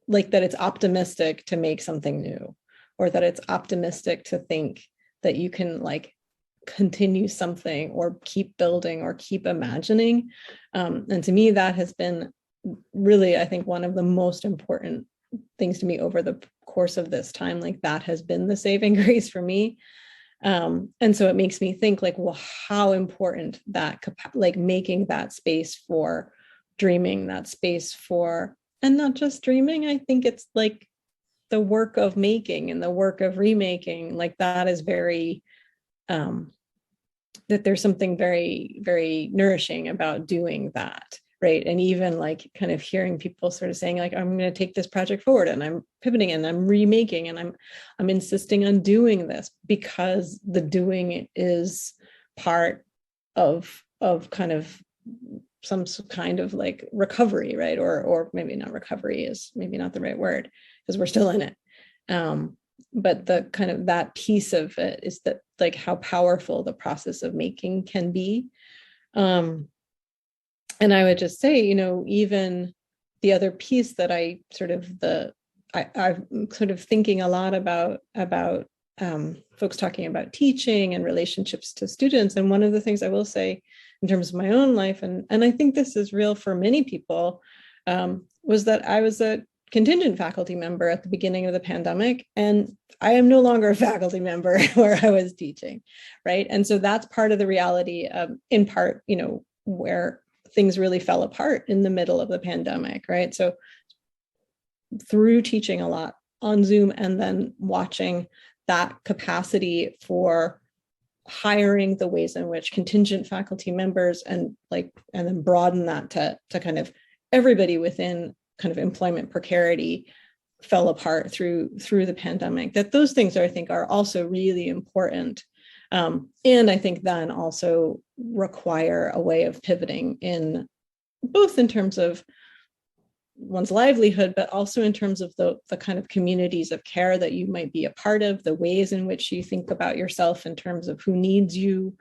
S5: like that it's optimistic to make something new, or that it's optimistic to think that you can like continue something or keep building or keep imagining. And to me, that has been really, I think, one of the most important things to me over the course of this time. Like that has been the saving grace for me. And so it makes me think like, well, how important that, like making that space for dreaming, that space for, and not just dreaming, I think it's like the work of making and the work of remaking, like that is very, that there's something very, very nourishing about doing that, right? And even like kind of hearing people sort of saying like, I'm going to take this project forward and I'm pivoting and I'm remaking and I'm insisting on doing this because the doing is part of kind of some kind of like recovery, right? Or maybe not recovery is maybe not the right word because we're still in it. But the kind of that piece of it is that like how powerful the process of making can be. And I would just say, you know, even the other piece that I'm sort of thinking a lot about folks talking about teaching and relationships to students. And one of the things I will say in terms of my own life, and I think this is real for many people, was that I was a contingent faculty member at the beginning of the pandemic, and I am no longer a faculty member where I was teaching, right? And so that's part of the reality, in part, you know, where things really fell apart in the middle of the pandemic, right? So through teaching a lot on Zoom and then watching that capacity for hiring the ways in which contingent faculty members and then broaden that to kind of everybody within kind of employment precarity fell apart through the pandemic, that those things I think are also really important. And I think then also require a way of pivoting in both in terms of one's livelihood, but also in terms of the kind of communities of care that you might be a part of, the ways in which you think about yourself in terms of who needs you.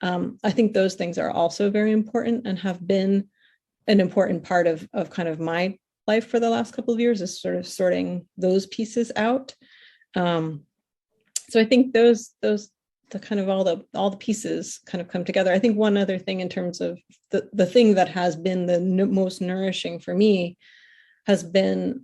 S5: I think those things are also very important and have been an important part of kind of my life for the last couple of years, is sort of sorting those pieces out. So I think those the kind of all the pieces kind of come together. I think one other thing in terms of the thing that has been the most nourishing for me has been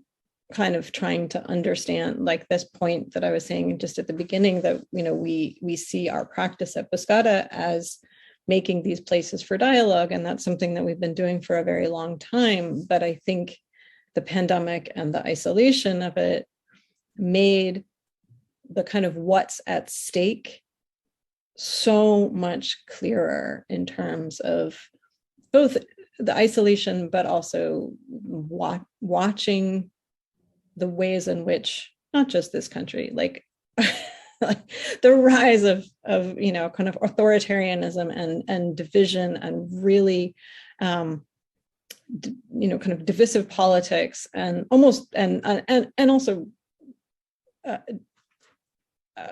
S5: kind of trying to understand, like this point that I was saying just at the beginning, that, you know, we see our practice at Boscata as making these places for dialogue. And that's something that we've been doing for a very long time. But I think the pandemic and the isolation of it made the kind of what's at stake so much clearer in terms of both the isolation, but also watching the ways in which not just this country, like the rise of you know, kind of authoritarianism and division and really you know, kind of divisive politics and almost and also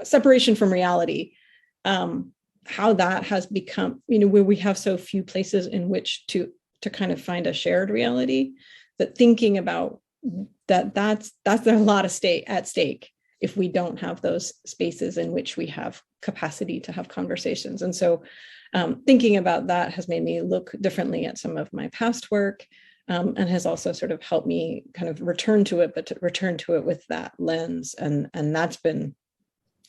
S5: separation from reality, how that has become, you know, where we have so few places in which to kind of find a shared reality, that thinking about that's a lot of at stake if we don't have those spaces in which we have capacity to have conversations. And so thinking about that has made me look differently at some of my past work, and has also sort of helped me kind of return to it, but to return to it with that lens. And that's been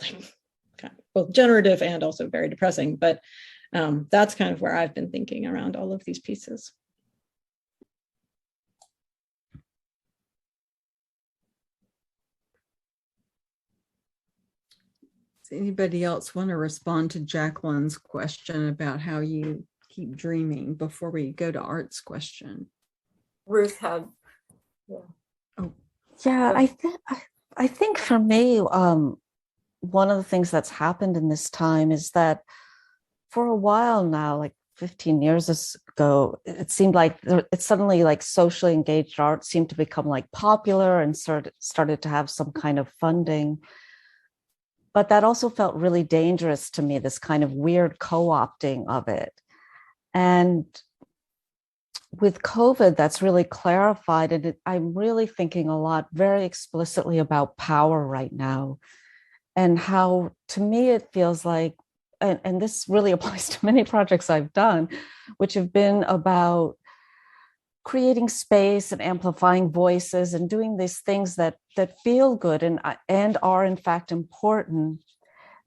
S5: like kind of both generative and also very depressing, but that's kind of where I've been thinking around all of these pieces.
S1: Does anybody else want to respond to Jacqueline's question about how you keep dreaming before we go to Art's question?
S2: Ruth had,
S4: yeah. Oh. Yeah, I think for me, one of the things that's happened in this time is that for a while now, like 15 years ago, it seemed like it's suddenly like socially engaged art seemed to become like popular and started to have some kind of funding. But that also felt really dangerous to me, this kind of weird co-opting of it. And with COVID, that's really clarified. And I'm really thinking a lot, very explicitly about power right now. And how, to me, it feels like, and this really applies to many projects I've done, which have been about creating space and amplifying voices and doing these things that feel good and are in fact important,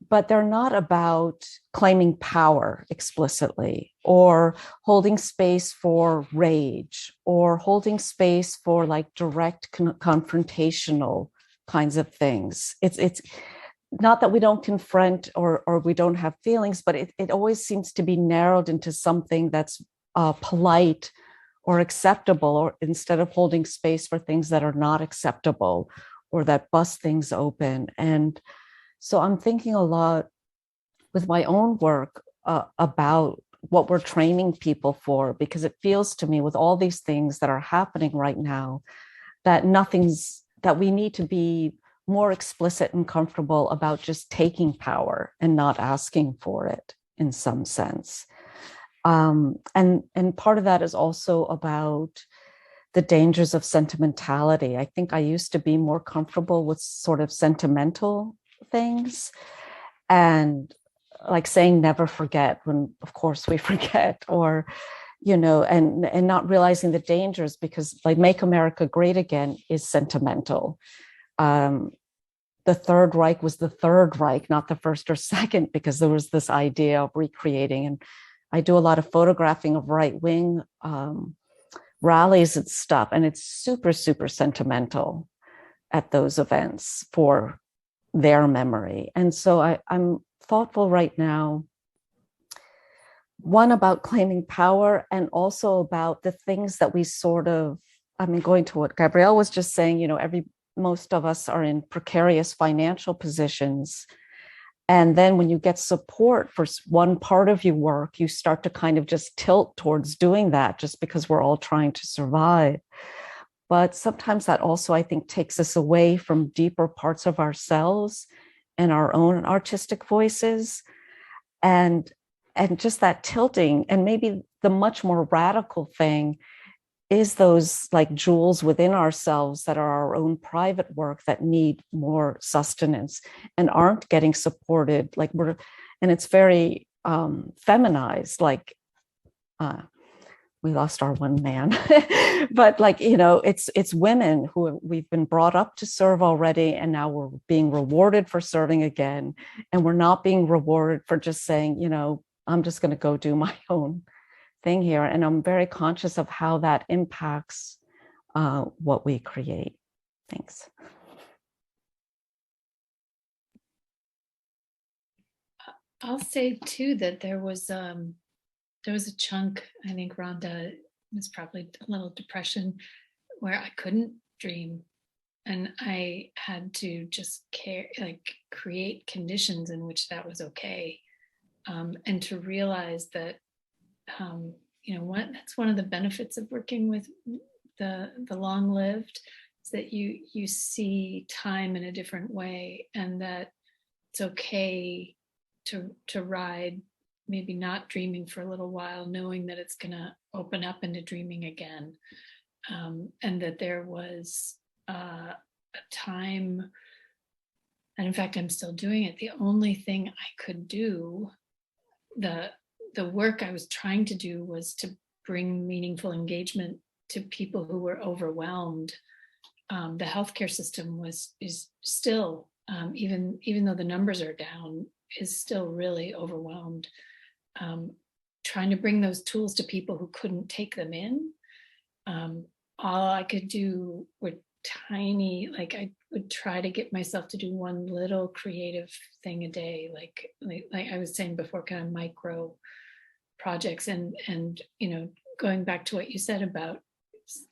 S4: but they're not about claiming power explicitly or holding space for rage or holding space for like direct confrontational kinds of things. It's not that we don't confront or we don't have feelings, but it always seems to be narrowed into something that's polite or acceptable, or instead of holding space for things that are not acceptable or that bust things open. And so I'm thinking a lot with my own work about what we're training people for, because it feels to me with all these things that are happening right now, that we need to be more explicit and comfortable about just taking power and not asking for it in some sense. And part of that is also about the dangers of sentimentality. I think I used to be more comfortable with sort of sentimental things and like saying never forget when of course we forget, or, you know, and not realizing the dangers, because like Make America Great Again is sentimental. The Third Reich was the Third Reich, not the first or second, because there was this idea of recreating. And I do a lot of photographing of right-wing rallies and stuff, and it's super, super sentimental at those events for their memory. And so I'm thoughtful right now one about claiming power, and also about the things that we sort of, I mean, going to what Gabriel was just saying, you know, most of us are in precarious financial positions. And then when you get support for one part of your work, you start to kind of just tilt towards doing that just because we're all trying to survive. But sometimes that also, I think, takes us away from deeper parts of ourselves and our own artistic voices. And just that tilting, and maybe the much more radical thing is those like jewels within ourselves that are our own private work that need more sustenance and aren't getting supported. Like and it's very feminized, like we lost our one man, but like, you know, it's women who we've been brought up to serve already, and now we're being rewarded for serving again. And we're not being rewarded for just saying, you know, I'm just going to go do my own thing here. And I'm very conscious of how that impacts what we create. Thanks.
S3: I'll say too that there was a chunk, I think Rhonda was probably a little depression, where I couldn't dream, and I had to just create conditions in which that was okay, and to realize that you know what, that's one of the benefits of working with the long-lived, is that you see time in a different way, and that it's okay to ride, maybe not dreaming for a little while, knowing that it's going to open up into dreaming again, and that there was a time, and in fact I'm still doing it, the only thing I could do, the work I was trying to do, was to bring meaningful engagement to people who were overwhelmed. The healthcare system is still, even though the numbers are down, is still really overwhelmed. Trying to bring those tools to people who couldn't take them in. All I could do were tiny, like I would try to get myself to do one little creative thing a day, like I was saying before, kind of micro projects, and you know, going back to what you said about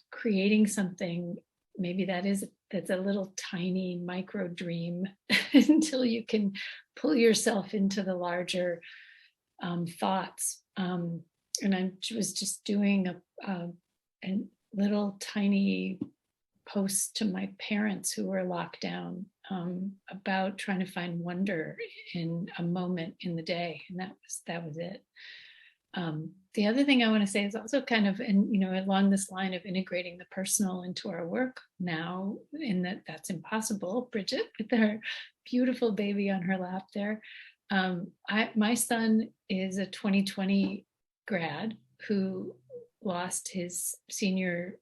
S3: creating something, maybe that's a little tiny micro dream until you can pull yourself into the larger thoughts. And I was just doing a little tiny post to my parents who were locked down, about trying to find wonder in a moment in the day, and that was it. The other thing I want to say is also kind of, and you know, along this line of integrating the personal into our work now, in that's impossible. Bridget with her beautiful baby on her lap there. My son is a 2020 grad who lost his senior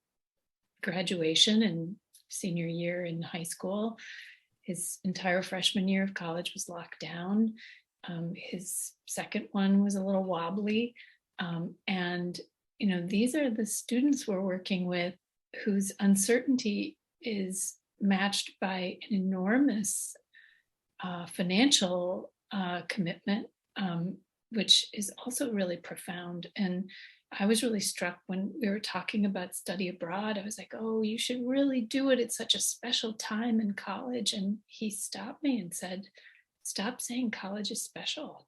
S3: graduation and senior year in high school. His entire freshman year of college was locked down. His second one was a little wobbly. And, you know, these are the students we're working with whose uncertainty is matched by an enormous financial commitment, which is also really profound. And I was really struck when we were talking about study abroad. I was like, oh, you should really do it. It's such a special time in college. And he stopped me and said, stop saying college is special.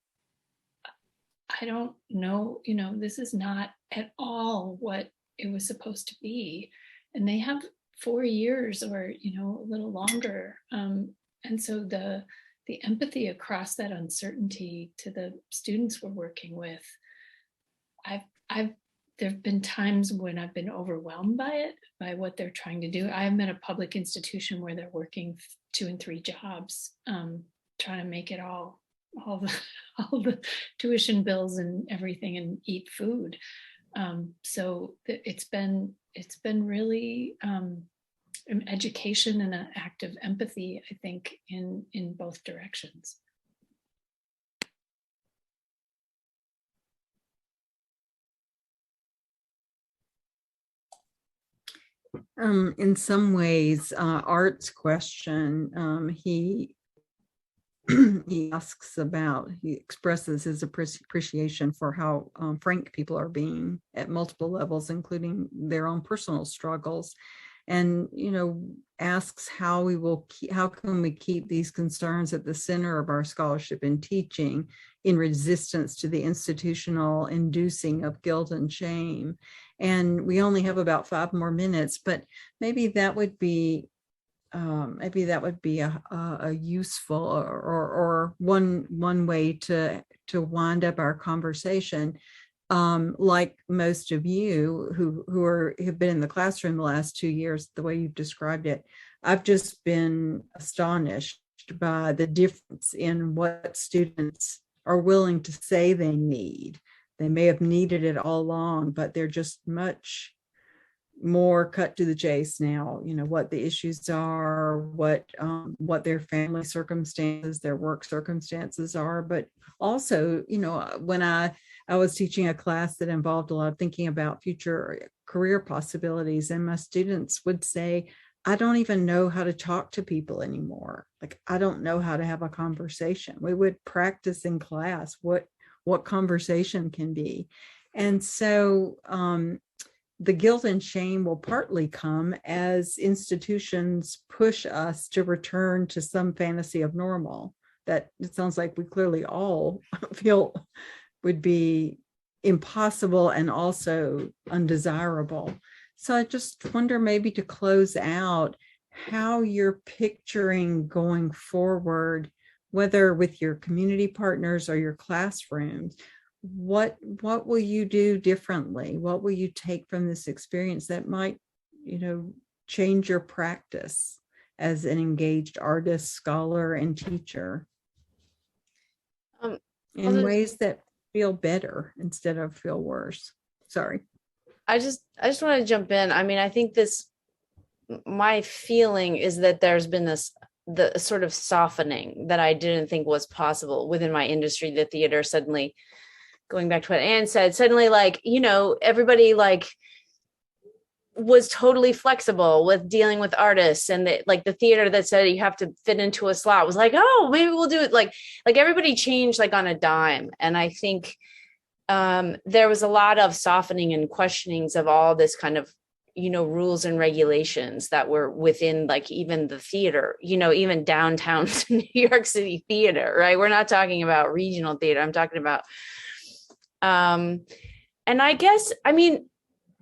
S3: I don't know, you know, this is not at all what it was supposed to be. And they have 4 years or, you know, a little longer. And so the empathy across that uncertainty to the students we're working with, there've been times when I've been overwhelmed by it, by what they're trying to do. I'm at a public institution where they're working 2 and 3 jobs, trying to make it all the tuition bills and everything, and eat food. So it's been really an education and an act of empathy, I think, in both directions.
S1: In some ways, Art's question, he he expresses his appreciation for how frank people are being at multiple levels, including their own personal struggles. And, asks how can we keep these concerns at the center of our scholarship and teaching in resistance to the institutional inducing of guilt and shame. And we only have about 5 more minutes, but maybe that would be a useful or one way to wind up our conversation. Like most of you who have been in the classroom the last 2 years, the way you've described it, I've just been astonished by the difference in what students are willing to say they need. They may have needed it all along, but they're just much more cut to the chase now, what the issues are, what their family circumstances, their work circumstances are. But also, when I was teaching a class that involved a lot of thinking about future career possibilities, and my students would say, I don't even know how to talk to people anymore. Like, I don't know how to have a conversation. We would practice in class what conversation can be. And so, the guilt and shame will partly come as institutions push us to return to some fantasy of normal that it sounds like we clearly all feel would be impossible and also undesirable. So I just wonder, maybe to close out, how you're picturing going forward, whether with your community partners or your classrooms. What will you do differently? What will you take from this experience that might, change your practice as an engaged artist, scholar, and teacher in ways that feel better instead of feel worse? Sorry.
S8: I just want to jump in. I mean, I think my feeling is that there's been the sort of softening that I didn't think was possible within my industry, the theater. Suddenly, going back to what Anne said, suddenly, everybody was totally flexible with dealing with artists, and the theater that said you have to fit into a slot was like, oh, maybe we'll do it. Like everybody changed on a dime. And I think there was a lot of softening and questionings of all this kind of, rules and regulations that were within even the theater, even downtown New York City theater, right? We're not talking about regional theater. I'm talking about, and I guess,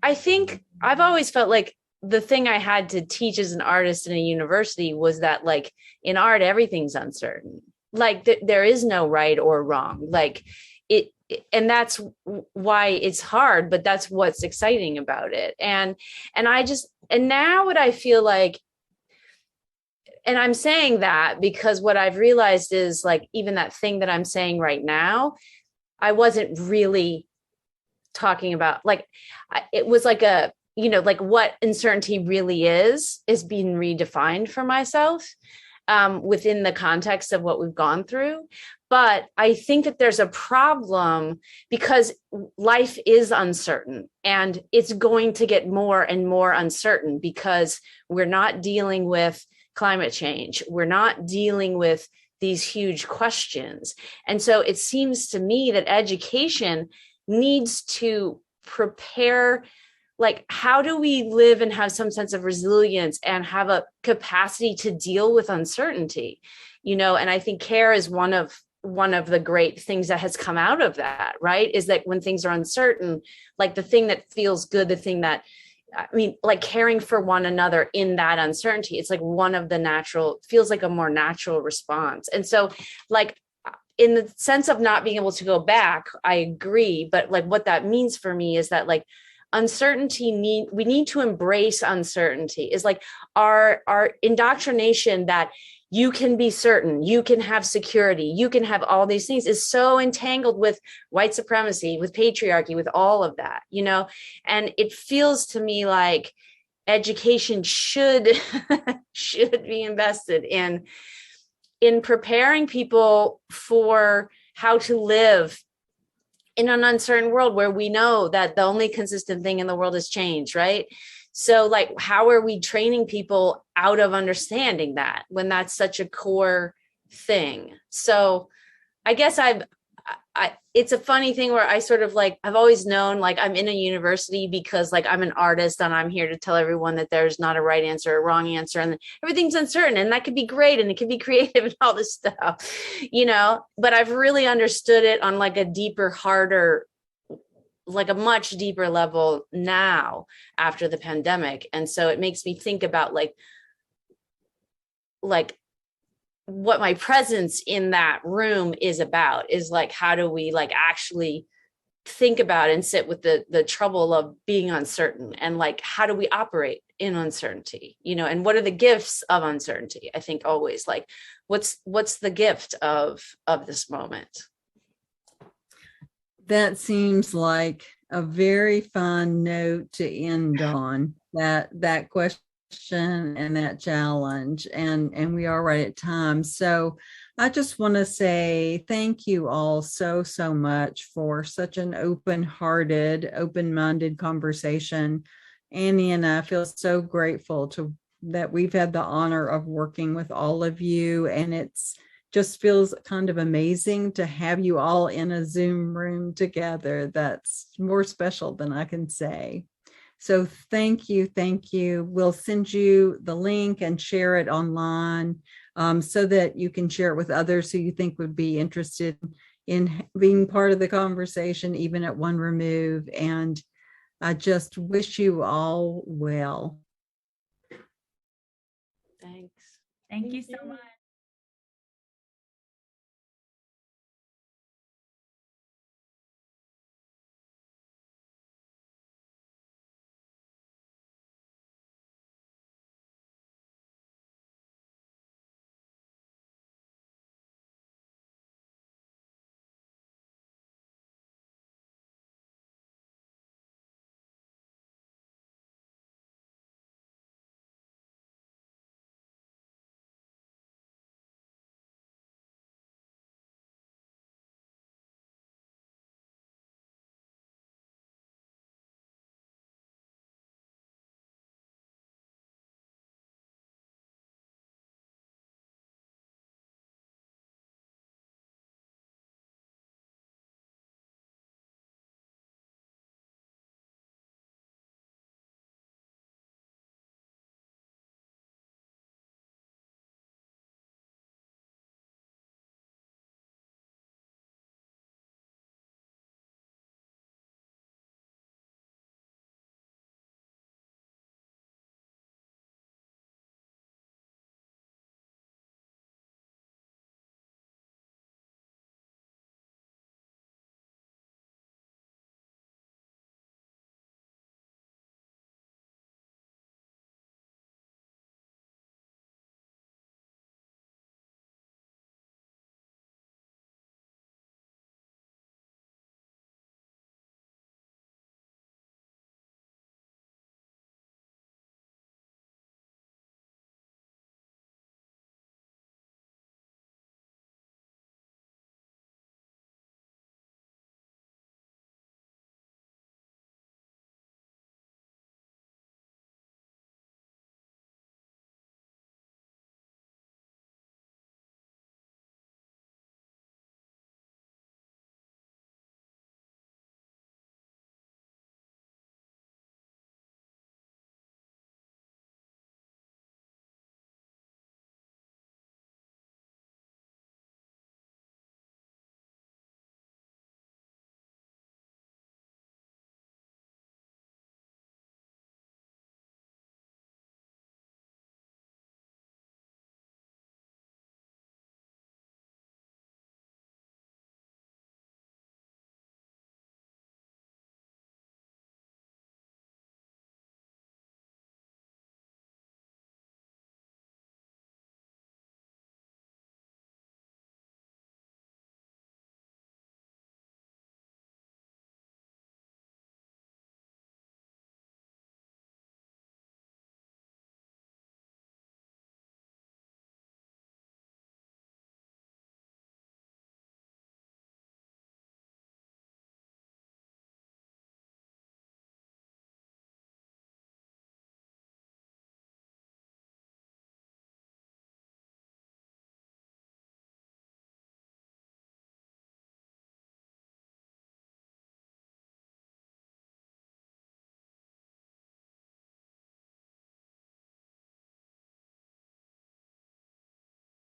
S8: I think I've always felt like the thing I had to teach as an artist in a university was that in art, everything's uncertain. There is no right or wrong. And that's why it's hard, but that's what's exciting about it. And now what I feel like, and I'm saying that because what I've realized is even that thing that I'm saying right now, I wasn't really talking about, it was what uncertainty really is being redefined for myself within the context of what we've gone through. But I think that there's a problem because life is uncertain, and it's going to get more and more uncertain because we're not dealing with climate change. We're not dealing with these huge questions. And so it seems to me that education needs to prepare, how do we live and have some sense of resilience and have a capacity to deal with uncertainty, and I think CARE is one of the great things that has come out of that, right? Is that when things are uncertain, the thing that feels good, the thing that, caring for one another in that uncertainty, it's one of the feels like a more natural response. And so in the sense of not being able to go back, I agree. But what that means for me is that uncertainty we need to embrace uncertainty. Is our indoctrination that you can be certain, you can have security, you can have all these things is so entangled with white supremacy, with patriarchy, with all of that, and it feels to me like education should be invested in preparing people for how to live in an uncertain world where we know that the only consistent thing in the world is change, right? So how are we training people out of understanding that when that's such a core thing. So I guess it's a funny thing where I sort of like, I've always known like I'm in a university because like I'm an artist and I'm here to tell everyone that there's not a right answer or wrong answer and everything's uncertain, and that could be great and it could be creative and all this stuff, you know, but I've really understood it on like a deeper, harder, like a much deeper level now after the pandemic. And so it makes me think about like what my presence in that room is about, is like, how do we like actually think about and sit with the trouble of being uncertain, and like, how do we operate in uncertainty, you know, and what are the gifts of uncertainty? I think always like, what's the gift of this moment?
S1: That seems like a very fun note to end on, that question and that challenge, and we are right at time. So I just want to say thank you all so much for such an open-hearted, open-minded conversation. Annie and I feel so grateful that we've had the honor of working with all of you, and it's just feels kind of amazing to have you all in a Zoom room together. That's more special than I can say. So thank you. We'll send you the link and share it online so that you can share it with others who you think would be interested in being part of the conversation, even at one remove. And I just wish you all well.
S8: Thanks.
S7: Thank you so much.